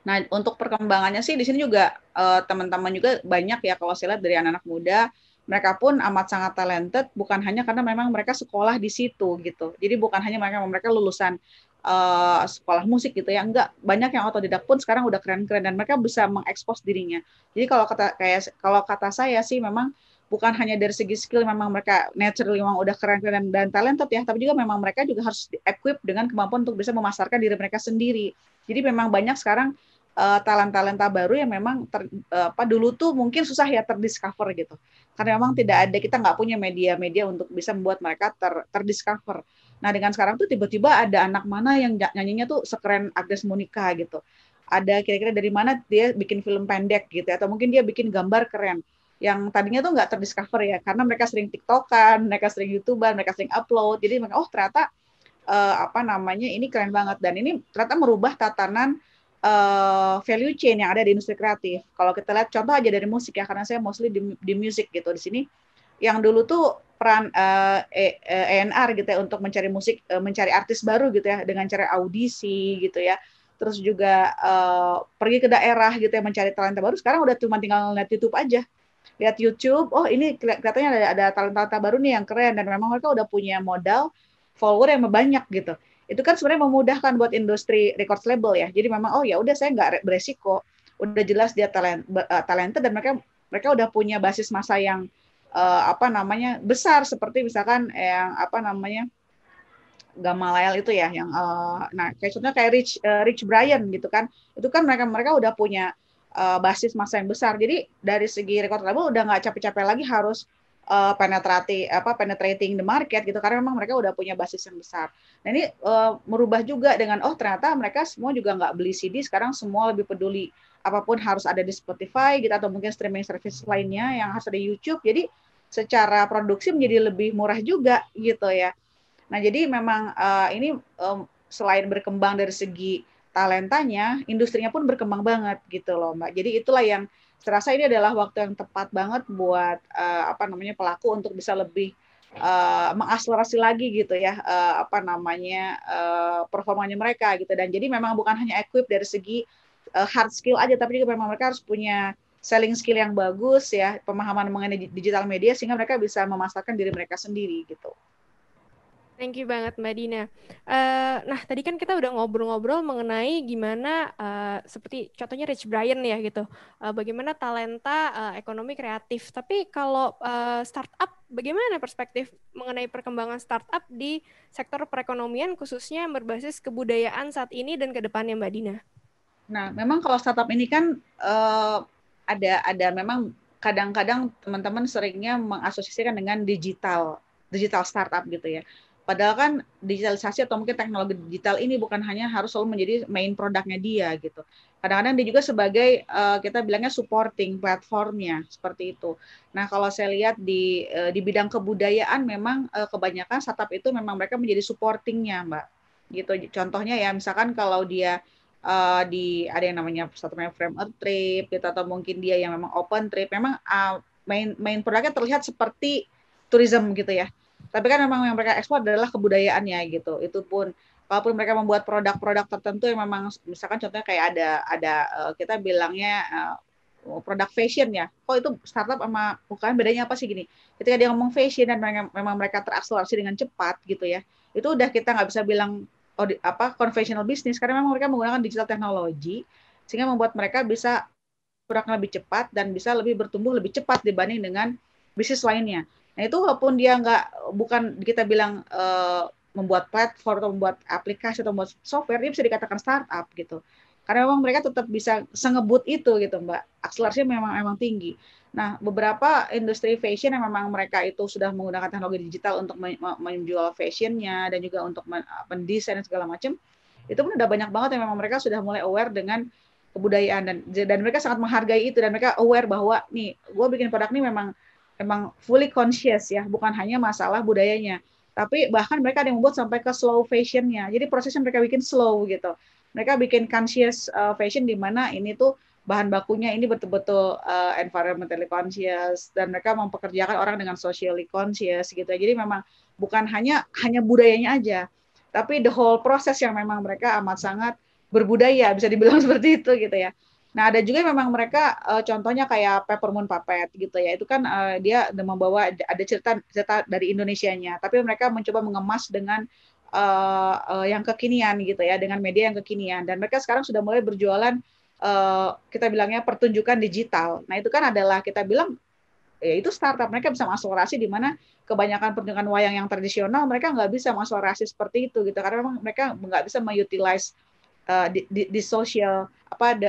Nah, untuk perkembangannya sih di sini juga teman-teman juga banyak ya kalau saya lihat dari anak-anak muda, mereka pun amat sangat talented bukan hanya karena memang mereka sekolah di situ gitu. Jadi bukan hanya mereka lulusan sekolah musik gitu ya, enggak, banyak yang otodidak pun sekarang udah keren-keren dan mereka bisa mengekspos dirinya. Jadi kalau kata saya sih memang bukan hanya dari segi skill memang mereka naturally memang udah keren-keren dan talented ya, tapi juga memang mereka juga harus equip dengan kemampuan untuk bisa memasarkan diri mereka sendiri. Jadi memang banyak sekarang talenta-talenta baru yang memang dulu tuh mungkin susah ya terdiscover gitu. Karena memang tidak ada, kita nggak punya media-media untuk bisa membuat mereka terdiscover. Nah dengan sekarang tuh tiba-tiba ada anak mana yang nyanyinya tuh sekeren Agnes Monica gitu. Ada kira-kira dari mana dia bikin film pendek gitu, atau mungkin dia bikin gambar keren yang tadinya tuh nggak terdiscover ya, karena mereka sering TikTokan, mereka sering YouTuber, mereka sering upload. Jadi mereka, oh ternyata ini keren banget, dan ini ternyata merubah tatanan value chain yang ada di industri kreatif. Kalau kita lihat contoh aja dari musik ya, karena saya mostly di musik gitu di sini. Yang dulu tuh peran ENR gitu ya untuk mencari musik, mencari artis baru gitu ya dengan cara audisi gitu ya. Terus juga pergi ke daerah gitu ya mencari talenta baru. Sekarang udah cuma tinggal lihat YouTube aja. Lihat YouTube, oh ini kelihatannya ada talenta baru nih yang keren, dan memang mereka udah punya modal follower yang banyak gitu. Itu kan sebenarnya memudahkan buat industri record label ya. Jadi memang oh ya udah saya nggak beresiko, udah jelas dia talenta dan mereka udah punya basis massa yang besar, seperti misalkan yang Gamaliel itu ya, yang kayak contohnya kayak Rich Brian gitu kan, itu kan mereka udah punya basis massa yang besar. Jadi dari segi record label udah nggak capek-capek lagi harus penetrating the market gitu, karena memang mereka udah punya basis yang besar. Nah ini merubah juga dengan ternyata mereka semua juga nggak beli CD, sekarang semua lebih peduli apapun harus ada di Spotify gitu, atau mungkin streaming service lainnya yang harus ada di YouTube. Jadi secara produksi menjadi lebih murah juga gitu ya. Nah, jadi memang ini selain berkembang dari segi talentanya, industrinya pun berkembang banget gitu loh, Mbak. Jadi itulah yang serasa ini adalah waktu yang tepat banget buat pelaku untuk bisa lebih mengakselerasi lagi gitu ya performanya mereka gitu. Dan jadi memang bukan hanya equip dari segi hard skill aja, tapi juga memang mereka harus punya selling skill yang bagus ya, pemahaman mengenai digital media sehingga mereka bisa memasarkan diri mereka sendiri gitu. Thank you banget Mbak Dina. Nah, tadi kan kita udah ngobrol-ngobrol mengenai gimana seperti contohnya Rich Brian ya gitu. Bagaimana talenta ekonomi kreatif. Tapi kalau startup, bagaimana perspektif mengenai perkembangan startup di sektor perekonomian khususnya yang berbasis kebudayaan saat ini dan ke depannya Mbak Dina? Nah, memang kalau startup ini kan ada memang kadang-kadang teman-teman seringnya mengasosiasikan dengan digital startup gitu ya. Padahal kan digitalisasi atau mungkin teknologi digital ini bukan hanya harus selalu menjadi main produknya dia gitu. Kadang-kadang dia juga sebagai kita bilangnya supporting platformnya seperti itu. Nah, kalau saya lihat di bidang kebudayaan memang kebanyakan startup itu memang mereka menjadi supportingnya, Mbak. Gitu. Contohnya ya misalkan kalau dia ada yang namanya frame a trip gitu, atau mungkin dia yang memang open trip, memang main produknya terlihat seperti tourism gitu ya. Tapi kan memang yang mereka ekspor adalah kebudayaannya gitu. Itu pun walaupun mereka membuat produk-produk tertentu yang memang misalkan contohnya kayak ada kita bilangnya produk fashion ya. Kok itu startup sama bukan bedanya apa sih gini. Ketika dia ngomong fashion dan memang mereka terakselerasi dengan cepat gitu ya. Itu udah kita nggak bisa bilang conventional business, karena memang mereka menggunakan digital technology sehingga membuat mereka bisa produknya lebih cepat dan bisa lebih bertumbuh lebih cepat dibanding dengan bisnis lainnya. Nah itu walaupun dia bukan kita bilang membuat platform atau membuat aplikasi atau membuat software, dia bisa dikatakan startup gitu. karena memang mereka tetap bisa sengebut itu gitu Mbak, akselerasinya memang tinggi. Nah, beberapa industri fashion yang memang mereka itu sudah menggunakan teknologi digital untuk menjual fashionnya dan juga untuk mendesain dan segala macam, itu pun udah banyak banget yang memang mereka sudah mulai aware dengan kebudayaan dan mereka sangat menghargai itu dan mereka aware bahwa nih gue bikin produk ini memang fully conscious ya, bukan hanya masalah budayanya, tapi bahkan mereka ada yang membuat sampai ke slow fashionnya. Jadi prosesnya mereka bikin slow gitu. Mereka bikin conscious fashion di mana ini tuh bahan bakunya ini betul-betul environmentally conscious dan mereka mempekerjakan orang dengan socially conscious gitu. Jadi memang bukan hanya budayanya aja, tapi the whole proses yang memang mereka amat sangat berbudaya, bisa dibilang seperti itu gitu ya. Nah, ada juga memang mereka contohnya kayak Peppermint Puppet gitu ya. Itu kan dia membawa ada cerita dari Indonesianya, tapi mereka mencoba mengemas dengan yang kekinian gitu ya, dengan media yang kekinian. Dan mereka sekarang sudah mulai berjualan kita bilangnya pertunjukan digital. Nah, itu kan adalah kita bilang ya itu startup, mereka bisa mengakselerasi di mana kebanyakan pertunjukan wayang yang tradisional mereka nggak bisa mengakselerasi seperti itu gitu, karena memang mereka nggak bisa mengutilize di sosial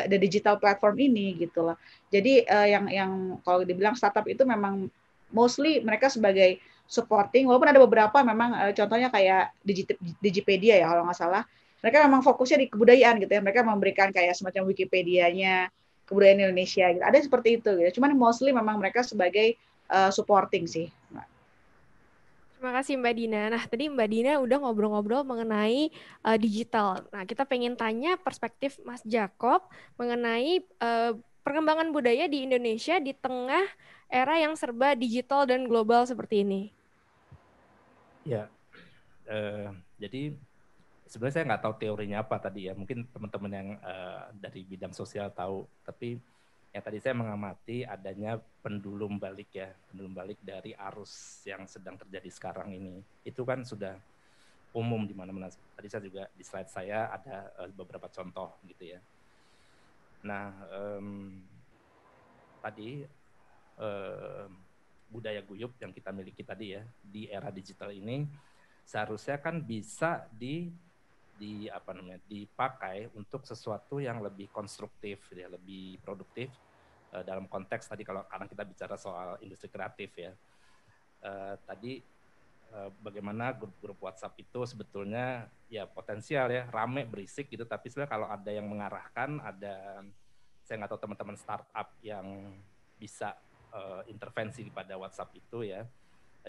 the digital platform ini gitu loh. Jadi yang kalau dibilang startup itu memang mostly mereka sebagai supporting, walaupun ada beberapa memang contohnya kayak Digipedia ya kalau nggak salah, mereka memang fokusnya di kebudayaan gitu ya, mereka memberikan kayak semacam Wikipedianya kebudayaan Indonesia gitu. Ada seperti itu gitu. Cuman mostly memang mereka sebagai supporting sih. Terima kasih Mbak Dina. Nah, tadi Mbak Dina udah ngobrol-ngobrol mengenai digital. Nah, kita pengen tanya perspektif Mas Jakob mengenai perkembangan budaya di Indonesia di tengah era yang serba digital dan global seperti ini. Ya, jadi sebenarnya saya nggak tahu teorinya apa tadi ya. Mungkin teman-teman yang dari bidang sosial tahu. Tapi yang tadi saya mengamati adanya pendulum balik ya, pendulum balik dari arus yang sedang terjadi sekarang ini. Itu kan sudah umum di mana-mana. Tadi saya juga di slide saya ada beberapa contoh gitu ya. Nah, tadi budaya guyup yang kita miliki tadi ya di era digital ini seharusnya kan bisa dipakai untuk sesuatu yang lebih konstruktif ya, lebih produktif dalam konteks tadi karena kita bicara soal industri kreatif ya. Tadi bagaimana grup-grup WhatsApp itu sebetulnya ya potensial ya, rame berisik gitu, tapi sebenarnya kalau ada yang mengarahkan, saya nggak tahu teman-teman startup yang bisa intervensi pada WhatsApp itu ya,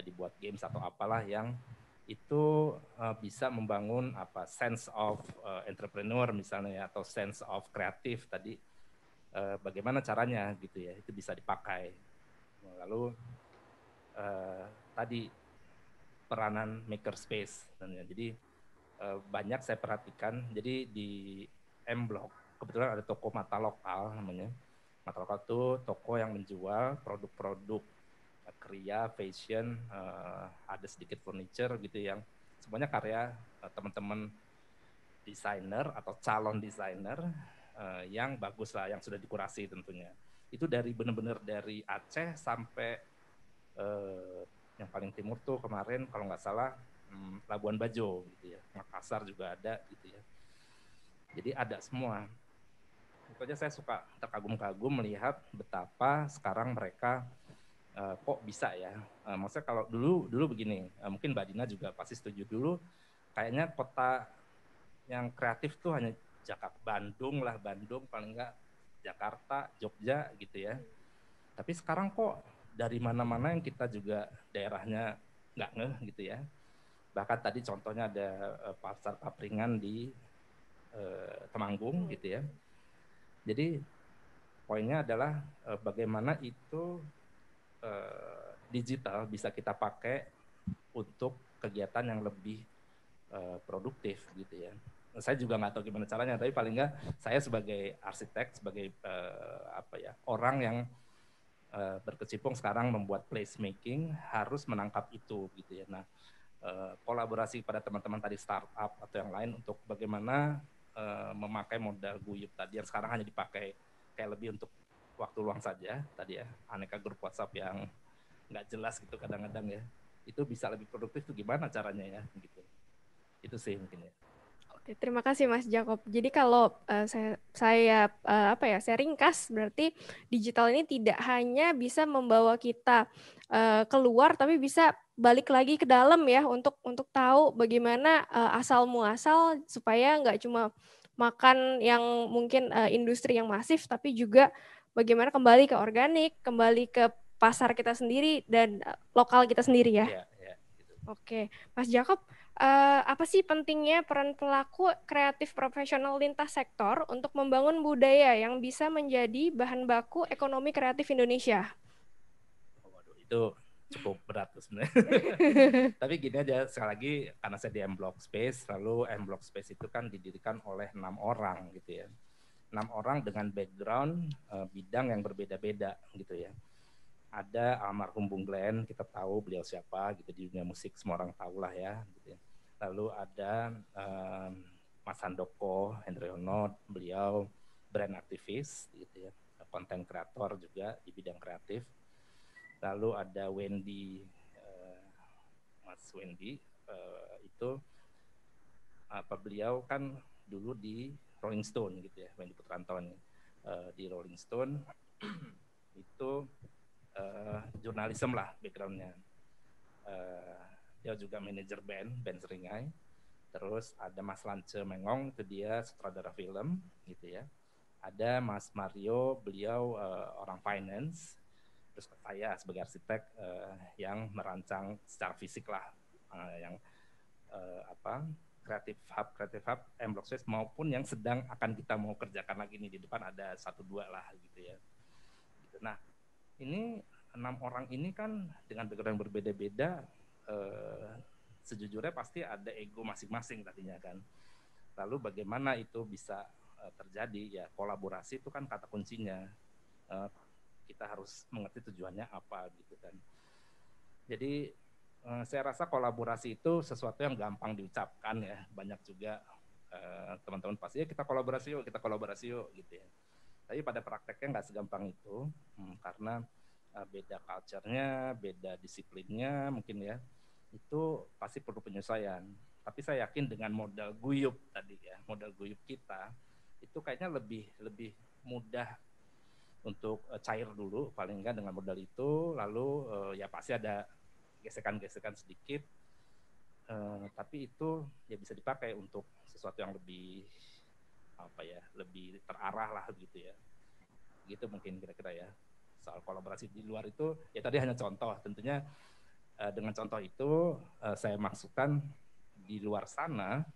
dibuat games atau apalah yang itu bisa membangun sense of entrepreneur misalnya ya, atau sense of kreatif tadi, bagaimana caranya gitu ya, itu bisa dipakai. Lalu tadi peranan makerspace, jadi banyak saya perhatikan, jadi di M Block kebetulan ada toko mata lokal namanya. Mata lokal itu toko yang menjual produk-produk kriya, fashion, ada sedikit furniture gitu yang semuanya karya teman-teman desainer atau calon desainer yang bagus lah, yang sudah dikurasi tentunya. Itu dari benar-benar dari Aceh sampai yang paling timur tuh kemarin kalau nggak salah Labuan Bajo gitu ya, Makassar juga ada gitu ya. Jadi ada semua. Itu aja saya suka terkagum-kagum melihat betapa sekarang mereka kok bisa ya. Maksudnya kalau dulu begini, mungkin Mbak Dina juga pasti setuju dulu, kayaknya kota yang kreatif tuh hanya Jakarta, Bandung paling enggak Jakarta, Jogja gitu ya. Tapi sekarang kok dari mana-mana yang kita juga daerahnya nggak ngeh gitu ya. Bahkan tadi contohnya ada pasar papringan di Temanggung gitu ya. Jadi poinnya adalah bagaimana itu digital bisa kita pakai untuk kegiatan yang lebih produktif gitu ya. Saya juga nggak tahu gimana caranya, tapi paling nggak saya sebagai arsitek, sebagai orang yang berkecimpung sekarang membuat placemaking harus menangkap itu gitu ya. Nah, kolaborasi pada teman-teman tadi startup atau yang lain untuk bagaimana memakai modal guyup tadi yang sekarang hanya dipakai kayak lebih untuk waktu luang saja tadi ya, aneka grup WhatsApp yang nggak jelas gitu kadang-kadang ya, itu bisa lebih produktif tuh gimana caranya ya gitu. Itu sih mungkin ya. Oke, terima kasih Mas Jakob. Jadi kalau saya ringkas, berarti digital ini tidak hanya bisa membawa kita keluar, tapi bisa balik lagi ke dalam ya untuk tahu bagaimana asal muasal supaya nggak cuma makan yang mungkin industri yang masif, tapi juga bagaimana kembali ke organik, kembali ke pasar kita sendiri dan lokal kita sendiri ya. Gitu. Oke, Mas Jakob. Apa sih pentingnya peran pelaku kreatif profesional lintas sektor untuk membangun budaya yang bisa menjadi bahan baku ekonomi kreatif Indonesia? Waduh, itu cukup berat sebenarnya. Tapi gini aja, sekali lagi karena saya di M-Block Space, lalu M-Block Space itu kan didirikan oleh 6 orang gitu ya. 6 orang dengan background bidang yang berbeda-beda gitu ya. Ada almarhum Bung Glenn, kita tahu beliau siapa gitu, di dunia musik semua orang tahu lah ya gitu ya. Lalu ada Mas Handoko Hendriono, beliau brand aktivis gitu ya, konten kreator juga di bidang kreatif. Lalu ada Wendy, Mas Wendy, itu beliau kan dulu di Rolling Stone gitu ya, Wendy Putranto di Rolling Stone itu jurnalisme lah backgroundnya. Dia juga manajer band Seringai. Terus ada Mas Lance Mengong, itu dia sutradara film gitu ya. Ada Mas Mario, beliau orang finance. Terus saya sebagai arsitek yang merancang secara fisik lah, yang Creative Hub M-Block Space maupun yang sedang akan kita mau kerjakan lagi nih, di depan ada 1-2 lah gitu ya. Gitu. Nah, ini 6 orang ini kan dengan background berbeda-beda, sejujurnya pasti ada ego masing-masing tadinya kan. Lalu bagaimana itu bisa terjadi ya, kolaborasi itu kan kata kuncinya. Kita harus mengerti tujuannya apa gitu kan. Jadi saya rasa kolaborasi itu sesuatu yang gampang diucapkan ya. Banyak juga teman-teman pasti ya kita kolaborasi yuk gitu ya. Tapi pada prakteknya nggak segampang itu, karena beda culture-nya, beda disiplinnya mungkin ya. Itu pasti perlu penyesuaian. Tapi saya yakin dengan modal guyup tadi ya, modal guyup kita itu kayaknya lebih mudah untuk cair dulu paling enggak dengan modal itu, lalu ya pasti ada gesekan-gesekan sedikit, tapi itu ya bisa dipakai untuk sesuatu yang lebih lebih terarah lah gitu ya. Gitu mungkin kira-kira ya. Soal kolaborasi di luar itu ya tadi hanya contoh, tentunya dengan contoh itu saya maksudkan di luar sana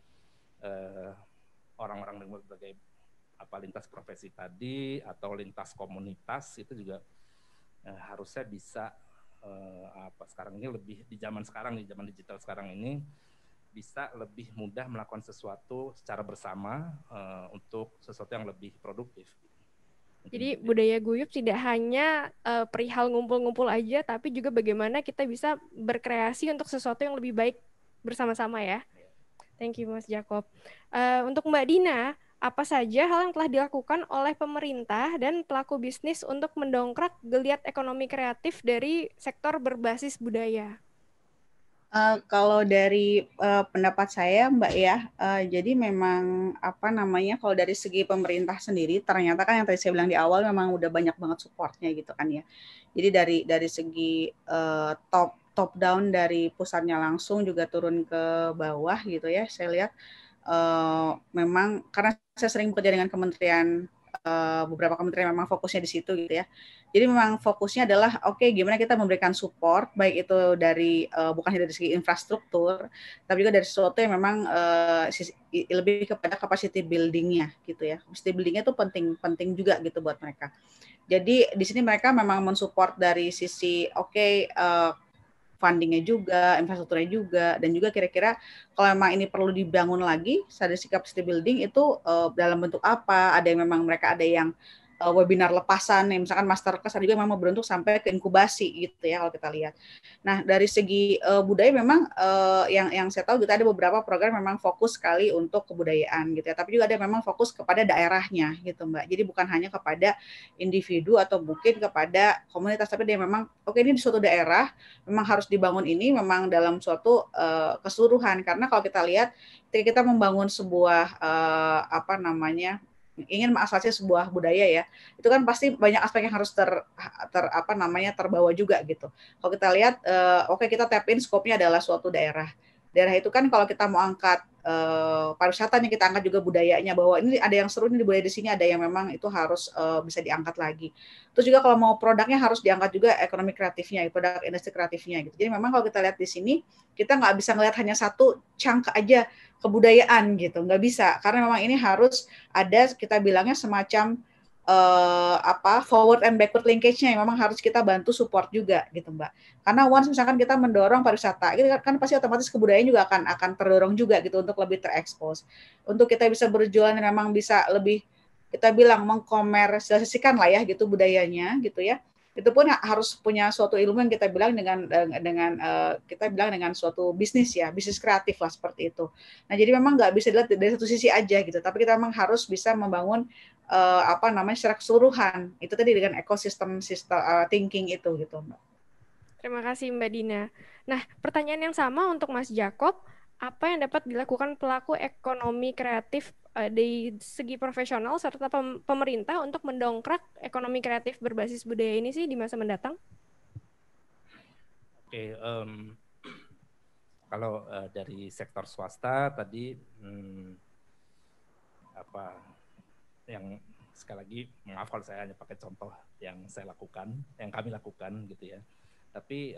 orang-orang dengan berbagai lintas profesi tadi atau lintas komunitas itu juga harusnya bisa sekarang ini lebih di zaman sekarang, di zaman digital sekarang ini bisa lebih mudah melakukan sesuatu secara bersama untuk sesuatu yang lebih produktif. Jadi budaya guyup tidak hanya perihal ngumpul-ngumpul aja, tapi juga bagaimana kita bisa berkreasi untuk sesuatu yang lebih baik bersama-sama ya. Thank you Mas Jakob. Untuk Mbak Dina, apa saja hal yang telah dilakukan oleh pemerintah dan pelaku bisnis untuk mendongkrak geliat ekonomi kreatif dari sektor berbasis budaya? Kalau dari pendapat saya, Mbak ya, jadi memang kalau dari segi pemerintah sendiri, ternyata kan yang tadi saya bilang di awal memang udah banyak banget supportnya gitu kan ya. Jadi dari segi top down dari pusatnya langsung juga turun ke bawah gitu ya. Saya lihat memang karena saya sering bekerja dengan kementerian, beberapa kementerian memang fokusnya di situ gitu ya. Jadi memang fokusnya adalah gimana kita memberikan support baik itu dari bukan hanya dari segi infrastruktur, tapi juga dari sesuatu yang memang lebih kepada capacity building-nya gitu ya. Capacity building-nya itu penting juga gitu buat mereka. Jadi di sini mereka memang mensupport dari sisi funding-nya juga, infrastrukturnya juga, dan juga kira-kira kalau memang ini perlu dibangun lagi, dari sikap capacity building itu dalam bentuk apa? Ada yang memang mereka ada yang webinar lepasan, ya, misalkan masterclass, ada juga memang berbentuk sampai ke inkubasi gitu ya kalau kita lihat. Nah dari segi budaya memang yang saya tahu gitu ada beberapa program memang fokus sekali untuk kebudayaan gitu ya, tapi juga ada memang fokus kepada daerahnya gitu Mbak. Jadi bukan hanya kepada individu atau mungkin kepada komunitas, tapi dia memang oke, ini di suatu daerah memang harus dibangun ini memang dalam suatu keseluruhan, karena kalau kita lihat ketika kita membangun sebuah apa namanya, ingin mengasasikan sebuah budaya ya, itu kan pasti banyak aspek yang harus apa namanya terbawa juga gitu. Kalau kita lihat oke, kita tap in scope-nya adalah suatu daerah. Daerah itu kan kalau kita mau angkat pariwisatanya, kita angkat juga budayanya, bahwa ini ada yang seru nih di budaya di sini, ada yang memang itu harus bisa diangkat lagi. Terus juga kalau mau produknya harus diangkat juga ekonomi kreatifnya, produk industri kreatifnya gitu. Jadi memang kalau kita lihat di sini, kita nggak bisa ngelihat hanya satu chunk aja kebudayaan gitu, nggak bisa, karena memang ini harus ada kita bilangnya semacam apa forward and backward linkage-nya yang memang harus kita bantu support juga gitu Mbak. Karena once misalkan kita mendorong pariwisata, gitu kan pasti otomatis kebudayaan juga akan terdorong juga gitu untuk lebih terekspos. Untuk kita bisa berjualan dan memang bisa lebih kita bilang mengkomersialisasikan lah ya gitu budayanya gitu ya. Itu pun harus punya suatu ilmu yang kita bilang dengan kita bilang dengan suatu bisnis ya, bisnis kreatif lah seperti itu. Nah jadi memang nggak bisa dilihat dari satu sisi aja gitu, tapi kita memang harus bisa membangun apa namanya secara keseluruhan. Itu tadi dengan ekosistem thinking itu gitu Mbak. Terima kasih Mbak Dina. Nah, pertanyaan yang sama untuk Mas Jakob, apa yang dapat dilakukan pelaku ekonomi kreatif di segi profesional serta pemerintah untuk mendongkrak ekonomi kreatif berbasis budaya ini sih di masa mendatang? Oke, kalau dari sektor swasta tadi apa yang sekali lagi maaf kalau saya hanya pakai contoh yang saya lakukan, yang kami lakukan gitu ya. Tapi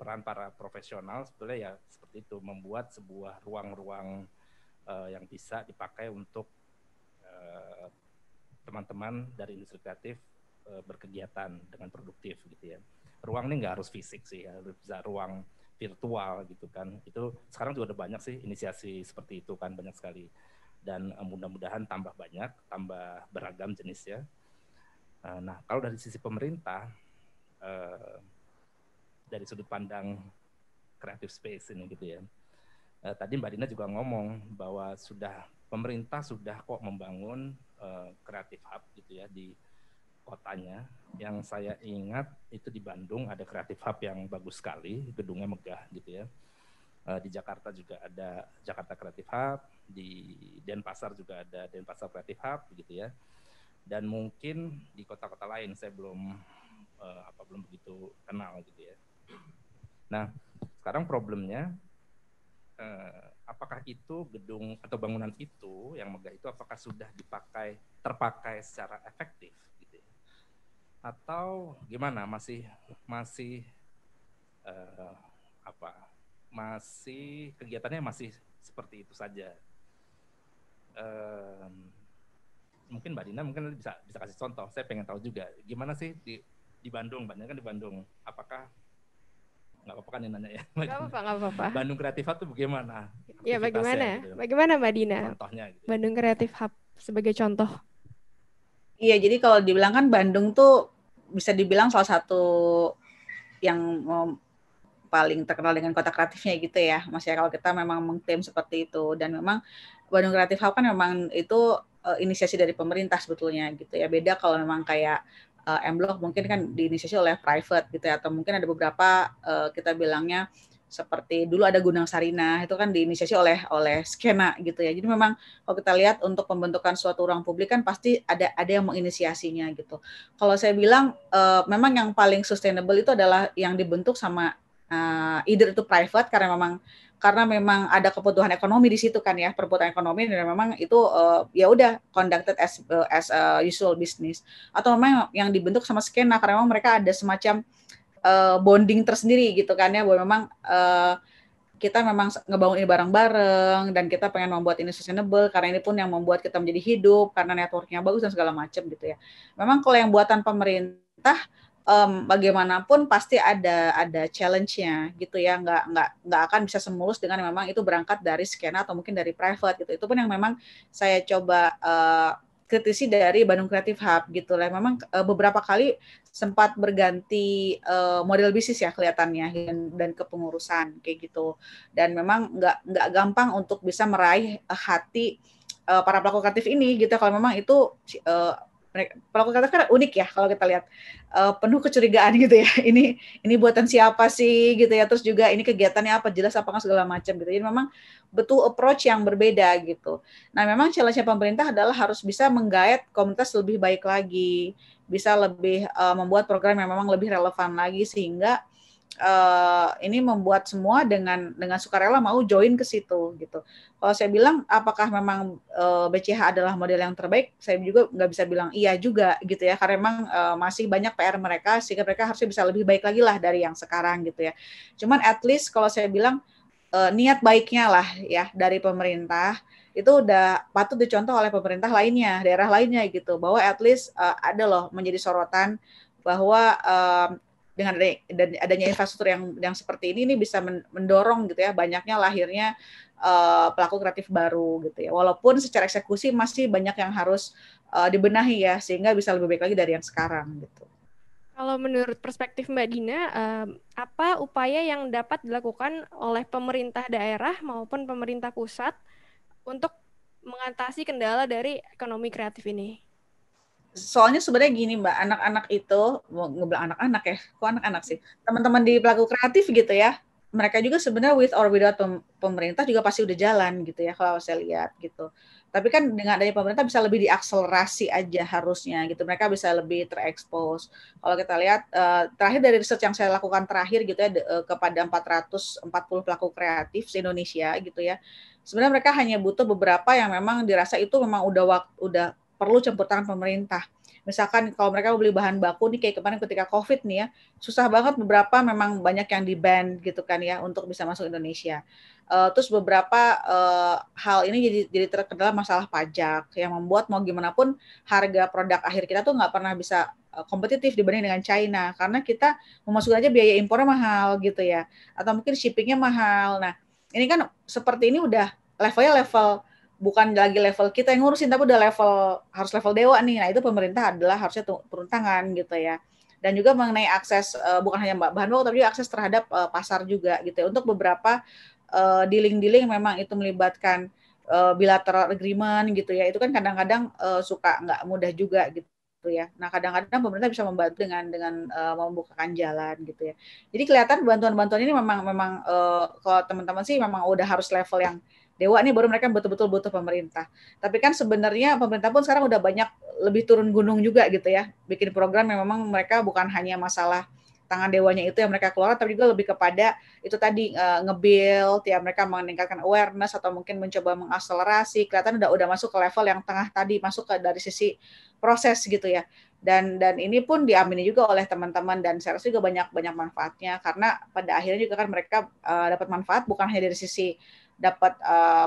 peran para profesional sebetulnya ya seperti itu, membuat sebuah ruang-ruang yang bisa dipakai untuk teman-teman dari industri kreatif berkegiatan dengan produktif gitu ya. Ruang ini nggak harus fisik sih, harus bisa ruang virtual gitu kan. Itu sekarang juga ada banyak sih inisiasi seperti itu kan, banyak sekali. Dan mudah-mudahan tambah banyak, tambah beragam jenisnya. Nah, kalau dari sisi pemerintah, dari sudut pandang creative space ini gitu ya. Tadi Mbak Dina juga ngomong bahwa pemerintah sudah kok membangun creative hub gitu ya di kotanya. Yang saya ingat itu di Bandung ada creative hub yang bagus sekali, gedungnya megah gitu ya. Di Jakarta juga ada Jakarta Creative Hub, di Denpasar juga ada Denpasar Creative Hub gitu ya. Dan mungkin di kota-kota lain saya belum begitu kenal gitu ya. Nah, sekarang problemnya apakah itu gedung atau bangunan itu yang megah itu apakah sudah terpakai secara efektif gitu ya? Atau gimana masih kegiatannya masih seperti itu saja? Mungkin Mbak Dina mungkin bisa kasih contoh. Saya pengen tahu juga gimana sih di Bandung, banyak kan di Bandung. Apakah nggak apa-apa kan yang nanya ya? Nggak apa-apa. Bandung Creative Hub itu bagaimana? Ya bagaimana? Gitu. Bagaimana Mbak Dina? Contohnya. Gitu. Bandung Creative Hub sebagai contoh. Iya, jadi kalau dibilang kan Bandung tuh bisa dibilang salah satu yang paling terkenal dengan kota kreatifnya gitu ya, Mas ya, kalau kita memang mengklaim seperti itu. Dan memang Bandung Creative Hub kan memang itu inisiasi dari pemerintah sebetulnya gitu ya. Beda kalau memang kayak M-Block mungkin kan diinisiasi oleh private gitu ya, atau mungkin ada beberapa kita bilangnya seperti dulu ada Gunung Sarinah, itu kan diinisiasi oleh Skena gitu ya. Jadi memang kalau kita lihat untuk pembentukan suatu ruang publik kan pasti ada yang menginisiasinya gitu. Kalau saya bilang memang yang paling sustainable itu adalah yang dibentuk sama either itu private karena memang ada kebutuhan ekonomi di situ kan ya, perputaran ekonomi, dan memang itu ya udah conducted as usual business, atau memang yang dibentuk sama Skena karena memang mereka ada semacam bonding tersendiri gitu kan ya, bahwa memang kita memang ngebangun ini bareng-bareng dan kita pengen membuat ini sustainable karena ini pun yang membuat kita menjadi hidup karena networknya bagus dan segala macam gitu ya. Memang kalau yang buatan pemerintah bagaimanapun pasti ada challenge-nya gitu ya, nggak akan bisa semulus dengan memang itu berangkat dari Skena atau mungkin dari private gitu. Itu pun yang memang saya coba kritisi dari Bandung Creative Hub gitu lah. Memang beberapa kali sempat berganti model bisnis ya kelihatannya dan kepengurusan kayak gitu. Dan memang nggak gampang untuk bisa meraih hati para pelaku kreatif ini gitu. Kalau memang itu pelaku kreatif kan unik ya kalau kita lihat, penuh kecurigaan gitu ya. Ini buatan siapa sih gitu ya. Terus juga ini kegiatannya apa, jelas apa nggak segala macam gitu. Jadi memang butuh approach yang berbeda gitu. Nah, memang challenge-nya pemerintah adalah harus bisa menggait komunitas lebih baik lagi, bisa lebih membuat program yang memang lebih relevan lagi sehingga ini membuat semua dengan sukarela mau join ke situ gitu. Kalau saya bilang apakah memang BCH adalah model yang terbaik, saya juga nggak bisa bilang iya juga gitu ya, karena memang masih banyak PR mereka sehingga mereka harusnya bisa lebih baik lagi lah dari yang sekarang gitu ya. Cuman at least kalau saya bilang niat baiknya lah ya dari pemerintah itu udah patut dicontoh oleh pemerintah lainnya, daerah lainnya gitu, bahwa at least ada loh menjadi sorotan bahwa dengan adanya infrastruktur yang seperti ini bisa mendorong gitu ya banyaknya lahirnya pelaku kreatif baru gitu ya. Walaupun secara eksekusi masih banyak yang harus dibenahi ya sehingga bisa lebih baik lagi dari yang sekarang gitu. Kalau menurut perspektif Mbak Dina, apa upaya yang dapat dilakukan oleh pemerintah daerah maupun pemerintah pusat untuk mengatasi kendala dari ekonomi kreatif ini? Soalnya sebenarnya gini Mbak, anak-anak itu, mau ngebilang anak-anak ya, kok anak-anak sih, teman-teman di pelaku kreatif gitu ya, mereka juga sebenarnya with or without pemerintah juga pasti udah jalan gitu ya kalau saya lihat gitu. Tapi kan dengan adanya pemerintah bisa lebih diakselerasi aja harusnya gitu, mereka bisa lebih terekspos. Kalau kita lihat terakhir dari research yang saya lakukan terakhir gitu ya kepada 440 pelaku kreatif di Indonesia gitu ya, sebenarnya mereka hanya butuh beberapa yang memang dirasa itu memang udah perlu campur tangan pemerintah. Misalkan kalau mereka mau beli bahan baku nih kayak kemarin ketika COVID nih ya, susah banget beberapa memang banyak yang di-ban gitu kan ya untuk bisa masuk Indonesia. Terus beberapa hal ini jadi terkendala masalah pajak yang membuat mau gimana pun harga produk akhir kita tuh nggak pernah bisa kompetitif dibanding dengan China karena kita memasukkan aja biaya impornya mahal gitu ya, atau mungkin shippingnya mahal. Nah ini kan seperti ini udah levelnya level bukan lagi level kita yang ngurusin, tapi udah harus level dewa nih. Nah itu pemerintah adalah harusnya turun tangan gitu ya. Dan juga mengenai akses bukan hanya bahan baku tapi juga akses terhadap pasar juga gitu ya. Untuk beberapa dealing-dealing memang itu melibatkan bilateral agreement gitu ya. Itu kan kadang-kadang suka nggak mudah juga gitu ya. Nah kadang-kadang pemerintah bisa membantu dengan membukakan jalan gitu ya. Jadi kelihatan bantuan-bantuan ini memang kalau teman-teman sih memang udah harus level yang dewa nih baru mereka betul-betul butuh pemerintah. Tapi kan sebenarnya pemerintah pun sekarang udah banyak lebih turun gunung juga gitu ya. Bikin program yang memang mereka bukan hanya masalah tangan dewanya itu yang mereka keluar, tapi juga lebih kepada itu tadi nge-build ya, mereka meningkatkan awareness atau mungkin mencoba mengakselerasi. Kelihatan udah masuk ke level yang tengah tadi, masuk ke dari sisi proses gitu ya. Dan ini pun diamini juga oleh teman-teman dan saya rasa juga banyak manfaatnya karena pada akhirnya juga kan mereka dapat manfaat bukan hanya dari sisi dapat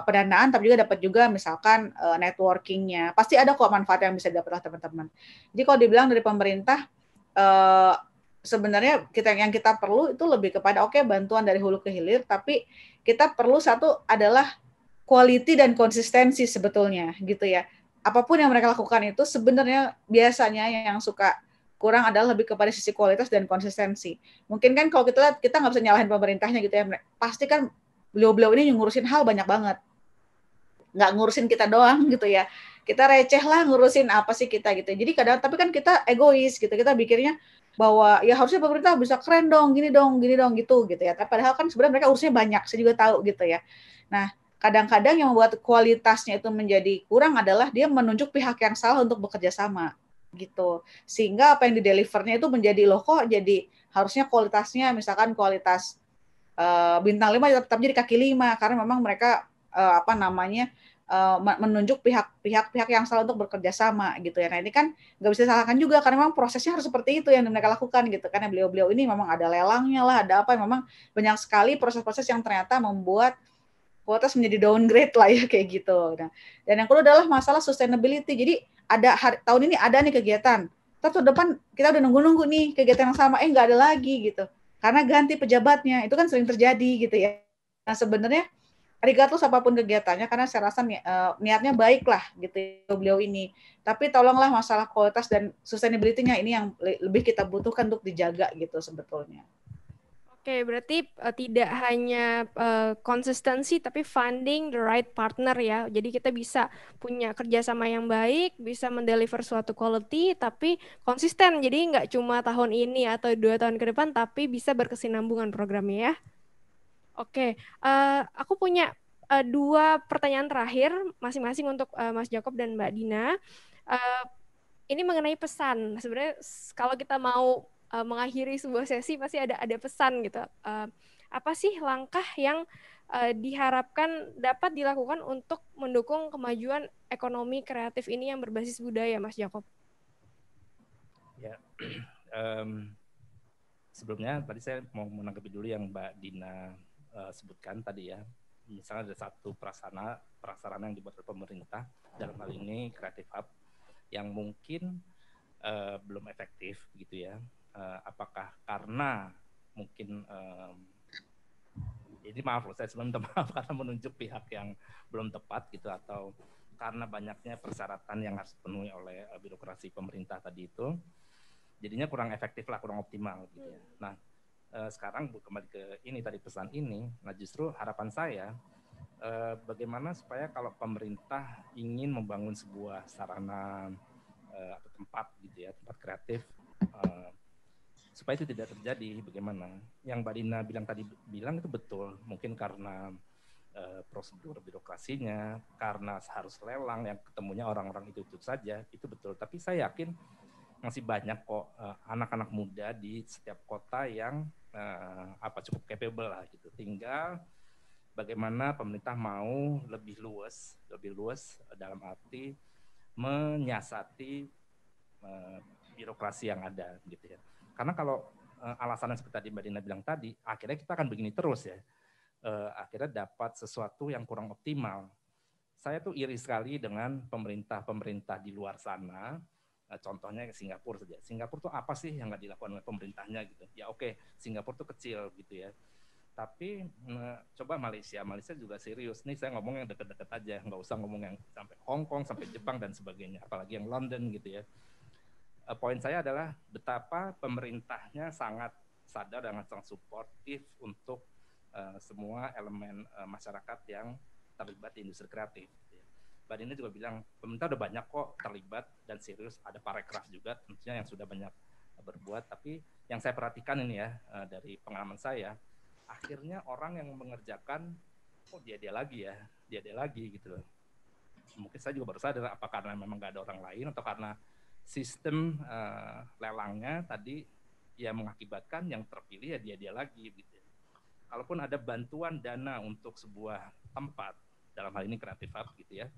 pendanaan tapi juga dapat juga misalkan networking-nya. Pasti ada kok manfaat yang bisa didapat oleh teman-teman. Jadi kalau dibilang dari pemerintah sebenarnya yang kita perlu itu lebih kepada bantuan dari hulu ke hilir, tapi kita perlu satu adalah quality dan konsistensi sebetulnya gitu ya. Apapun yang mereka lakukan itu sebenarnya biasanya yang suka kurang adalah lebih kepada sisi kualitas dan konsistensi. Mungkin kan kalau kita lihat kita nggak bisa nyalahin pemerintahnya gitu ya. Pasti kan beliau-beliau ini ngurusin hal banyak banget. Nggak ngurusin kita doang gitu ya. Kita receh lah ngurusin apa sih kita gitu. Jadi tapi kan kita egois gitu. Kita pikirnya bahwa ya harusnya pemerintah bisa keren dong, gini dong gitu ya. Tapi padahal kan sebenarnya mereka urusnya banyak, saya juga tahu gitu ya. Nah, kadang-kadang yang membuat kualitasnya itu menjadi kurang adalah dia menunjuk pihak yang salah untuk bekerja sama gitu. Sehingga apa yang di-delivernya itu menjadi loh kok jadi harusnya kualitasnya misalkan kualitas bintang 5 tetap jadi kaki 5 karena memang mereka menunjuk pihak yang salah untuk bekerja sama gitu ya. Nah ini kan nggak bisa disalahkan juga karena memang prosesnya harus seperti itu yang mereka lakukan gitu. Karena beliau-beliau ini memang ada lelangnya lah, ada apa memang banyak sekali proses-proses yang ternyata membuat kualitas menjadi downgrade lah ya kayak gitu. Nah, dan yang kedua adalah masalah sustainability. Jadi tahun ini ada nih kegiatan, tahun depan kita udah nunggu-nunggu nih kegiatan yang sama, nggak ada lagi gitu. Karena ganti pejabatnya, itu kan sering terjadi gitu ya. Nah sebenarnya regardless apapun kegiatannya, karena saya rasa niatnya baik lah gitu beliau ini. Tapi tolonglah masalah kualitas dan sustainability-nya ini yang lebih kita butuhkan untuk dijaga gitu sebetulnya. Oke, berarti tidak hanya konsistensi, tapi finding the right partner ya. Jadi kita bisa punya kerjasama yang baik, bisa mendeliver suatu quality, tapi konsisten. Jadi nggak cuma tahun ini atau 2 tahun ke depan, tapi bisa berkesinambungan programnya ya. Oke, aku punya 2 pertanyaan terakhir, masing-masing untuk Mas Jacob dan Mbak Dina. Ini mengenai pesan. Sebenarnya kalau kita mau mengakhiri sebuah sesi pasti ada pesan gitu. Apa sih langkah yang diharapkan dapat dilakukan untuk mendukung kemajuan ekonomi kreatif ini yang berbasis budaya, Mas Jacob? Ya, sebelumnya tadi saya mau menanggapi dulu yang Mbak Dina sebutkan tadi ya. Misalnya ada satu prasarana yang dibuat oleh pemerintah, dalam hal ini Creative Hub, yang mungkin belum efektif gitu ya. Apakah karena mungkin jadi maaf loh, saya sebelum minta maaf karena menunjuk pihak yang belum tepat gitu, atau karena banyaknya persyaratan yang harus dipenuhi oleh birokrasi pemerintah tadi itu, jadinya kurang efektif lah, kurang optimal gitu ya. Nah, sekarang kembali ke ini tadi pesan ini, nah justru harapan saya bagaimana supaya kalau pemerintah ingin membangun sebuah sarana atau tempat gitu ya, tempat kreatif, supaya itu tidak terjadi. Bagaimana yang Mbak Dina bilang itu betul, mungkin karena prosedur birokrasinya, karena harus lelang yang ketemunya orang-orang itu saja, itu betul. Tapi saya yakin masih banyak kok anak-anak muda di setiap kota yang cukup capable lah gitu. Tinggal bagaimana pemerintah mau lebih luas dalam arti menyiasati birokrasi yang ada gitu ya. Karena kalau alasannya seperti tadi Mbak Dina bilang tadi, akhirnya kita akan begini terus ya. Akhirnya dapat sesuatu yang kurang optimal. Saya tuh iri sekali dengan pemerintah-pemerintah di luar sana. Contohnya Singapura saja. Singapura tuh apa sih yang nggak dilakukan oleh pemerintahnya gitu? Ya oke, Singapura tuh kecil gitu ya. Tapi coba Malaysia juga serius. Nih saya ngomong yang dekat-dekat aja, nggak usah ngomong yang sampai Hong Kong, sampai Jepang dan sebagainya. Apalagi yang London gitu ya. Poin saya adalah betapa pemerintahnya sangat sadar dan sangat suportif untuk semua elemen masyarakat yang terlibat di industri kreatif. Mbak Dina juga bilang pemerintah udah banyak kok terlibat dan serius, ada parekraf juga tentunya yang sudah banyak berbuat, tapi yang saya perhatikan ini ya dari pengalaman saya, akhirnya orang yang mengerjakan dia lagi gitu loh. Mungkin saya juga baru sadar apa karena memang nggak ada orang lain atau karena sistem lelangnya tadi ya mengakibatkan yang terpilih ya dia lagi gitu. Kalaupun ada bantuan dana untuk sebuah tempat, dalam hal ini Creative Hub gitu ya,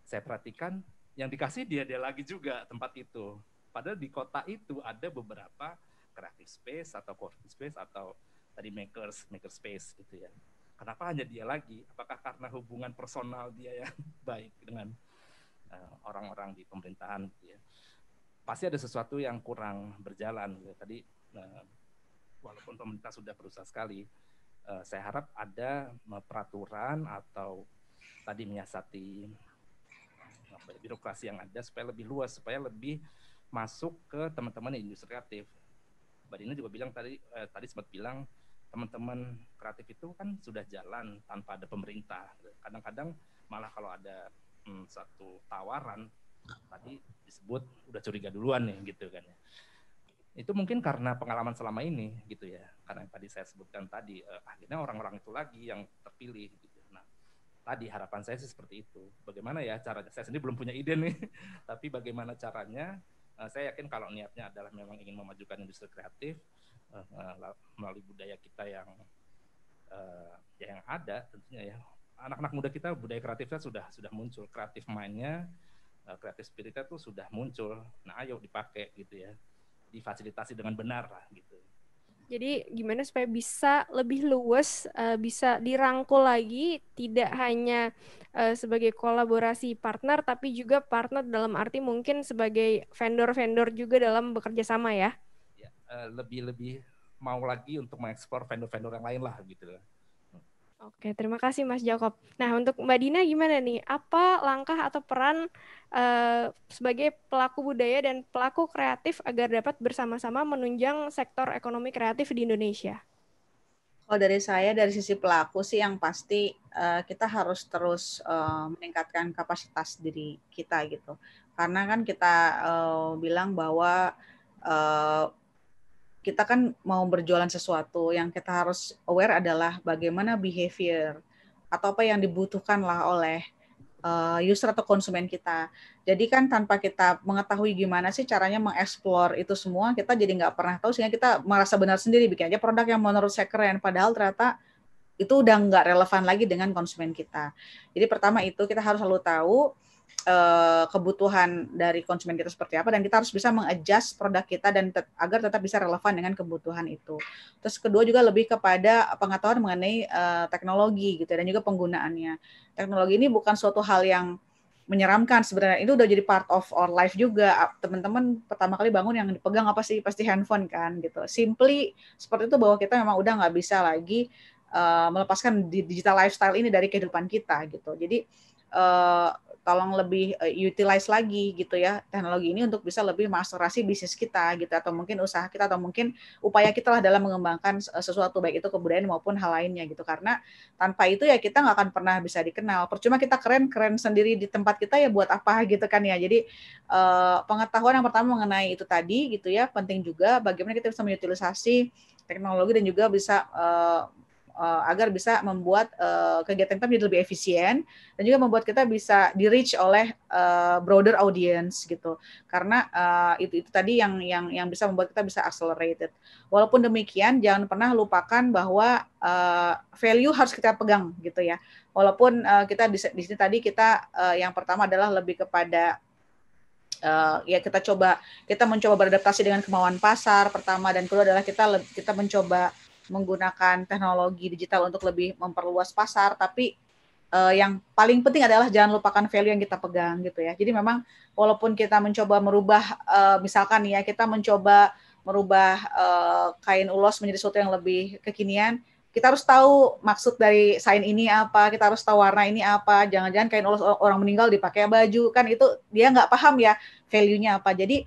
saya perhatikan yang dikasih dia lagi juga tempat itu. Padahal di kota itu ada beberapa creative space atau coworking space atau tadi maker space gitu ya. Kenapa hanya dia lagi? Apakah karena hubungan personal dia yang baik dengan orang-orang di pemerintahan gitu ya? Pasti ada sesuatu yang kurang berjalan gitu. Tadi walaupun pemerintah sudah berusaha sekali, saya harap ada peraturan atau tadi menyiasati birokrasi yang ada supaya lebih luas, supaya lebih masuk ke teman-teman di industri kreatif. Mbak Dina juga bilang tadi sempat bilang teman-teman kreatif itu kan sudah jalan tanpa ada pemerintah. Kadang-kadang malah kalau ada satu tawaran tadi disebut udah curiga duluan nih gitu kan ya. Itu mungkin karena pengalaman selama ini gitu ya, karena yang tadi saya sebutkan tadi akhirnya orang-orang itu lagi yang terpilih gitu. Nah tadi harapan saya sih seperti itu. Bagaimana ya caranya, saya sendiri belum punya ide nih tapi bagaimana caranya, saya yakin kalau niatnya adalah memang ingin memajukan industri kreatif melalui budaya kita yang yang ada tentunya ya. Anak-anak muda kita budaya kreatifnya sudah muncul, kreatif mindnya, kreatif spiritnya tuh sudah muncul. Nah ayo dipakai gitu ya, difasilitasi dengan benar lah gitu. Jadi gimana supaya bisa lebih luas, bisa dirangkul lagi, tidak hanya sebagai kolaborasi partner, tapi juga partner dalam arti mungkin sebagai vendor-vendor juga dalam bekerja sama ya? Ya lebih mau lagi untuk mengekspor vendor-vendor yang lain lah gitu. Oke, terima kasih Mas Jakob. Nah, untuk Mbak Dina gimana nih? Apa langkah atau peran sebagai pelaku budaya dan pelaku kreatif agar dapat bersama-sama menunjang sektor ekonomi kreatif di Indonesia? Kalau dari saya, dari sisi pelaku sih yang pasti kita harus terus meningkatkan kapasitas diri kita gitu. Karena kan kita bilang bahwa kita kan mau berjualan sesuatu, yang kita harus aware adalah bagaimana behavior atau apa yang dibutuhkan lah oleh user atau konsumen kita. Jadi kan tanpa kita mengetahui gimana sih caranya mengeksplor itu semua, kita jadi nggak pernah tahu sehingga kita merasa benar sendiri bikin aja produk yang menurut saya keren, padahal ternyata itu udah nggak relevan lagi dengan konsumen kita. Jadi pertama itu kita harus selalu tahu kebutuhan dari konsumen kita seperti apa, dan kita harus bisa mengadjust produk kita dan agar tetap bisa relevan dengan kebutuhan itu. Terus kedua juga lebih kepada pengetahuan mengenai teknologi gitu dan juga penggunaannya. Teknologi ini bukan suatu hal yang menyeramkan sebenarnya, itu udah jadi part of our life juga. Teman-teman pertama kali bangun yang dipegang apa sih? Pasti handphone kan gitu. Simply seperti itu, bahwa kita memang udah nggak bisa lagi melepaskan digital lifestyle ini dari kehidupan kita gitu. Jadi tolong lebih utilize lagi gitu ya teknologi ini untuk bisa lebih mengakselerasi bisnis kita gitu, atau mungkin usaha kita, atau mungkin upaya kita lah dalam mengembangkan sesuatu, baik itu kebudayaan maupun hal lainnya gitu. Karena tanpa itu ya kita nggak akan pernah bisa dikenal. Percuma kita keren sendiri di tempat kita, ya buat apa gitu kan ya. Jadi pengetahuan yang pertama mengenai itu tadi gitu ya, penting juga bagaimana kita bisa mengutilisasi teknologi dan juga bisa agar bisa membuat kegiatan kita menjadi lebih efisien dan juga membuat kita bisa di-reach oleh broader audience gitu. Karena itu tadi yang bisa membuat kita bisa accelerated. Walaupun demikian, jangan pernah lupakan bahwa value harus kita pegang gitu ya. Walaupun kita di sini tadi kita yang pertama adalah lebih kepada ya kita mencoba beradaptasi dengan kemauan pasar pertama, dan kedua adalah kita mencoba menggunakan teknologi digital untuk lebih memperluas pasar, tapi yang paling penting adalah jangan lupakan value yang kita pegang gitu ya. Jadi memang walaupun kita mencoba merubah misalkan ya kita mencoba merubah kain ulos menjadi sesuatu yang lebih kekinian, kita harus tahu maksud dari sign ini apa, kita harus tahu warna ini apa, jangan-jangan kain ulos orang meninggal dipakai baju, kan itu dia nggak paham ya value-nya apa. Jadi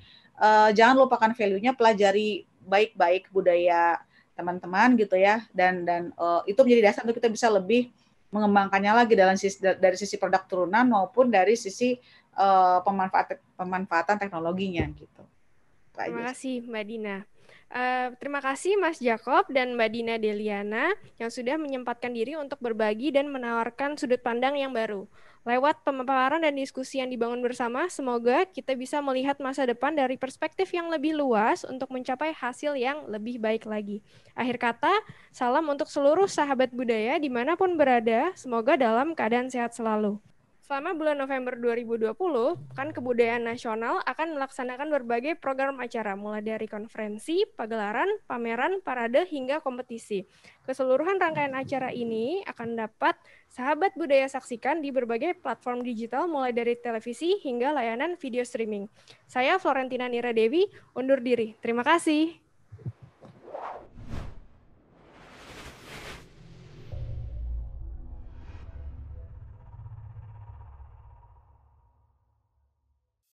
jangan lupakan value-nya, pelajari baik-baik budaya teman-teman gitu ya, dan itu menjadi dasar untuk kita bisa lebih mengembangkannya lagi dari sisi produk turunan maupun dari sisi pemanfaatan teknologinya gitu. Terima kasih Mbak Dina. Terima kasih Mas Jakob dan Mbak Dina Deliana yang sudah menyempatkan diri untuk berbagi dan menawarkan sudut pandang yang baru. Lewat pemaparan dan diskusi yang dibangun bersama, semoga kita bisa melihat masa depan dari perspektif yang lebih luas untuk mencapai hasil yang lebih baik lagi. Akhir kata, salam untuk seluruh sahabat budaya dimanapun berada, semoga dalam keadaan sehat selalu. Selama bulan November 2020, Pekan Kebudayaan Nasional akan melaksanakan berbagai program acara, mulai dari konferensi, pagelaran, pameran, parade, hingga kompetisi. Keseluruhan rangkaian acara ini akan dapat sahabat budaya saksikan di berbagai platform digital, mulai dari televisi hingga layanan video streaming. Saya Florentina Niradewi, undur diri. Terima kasih.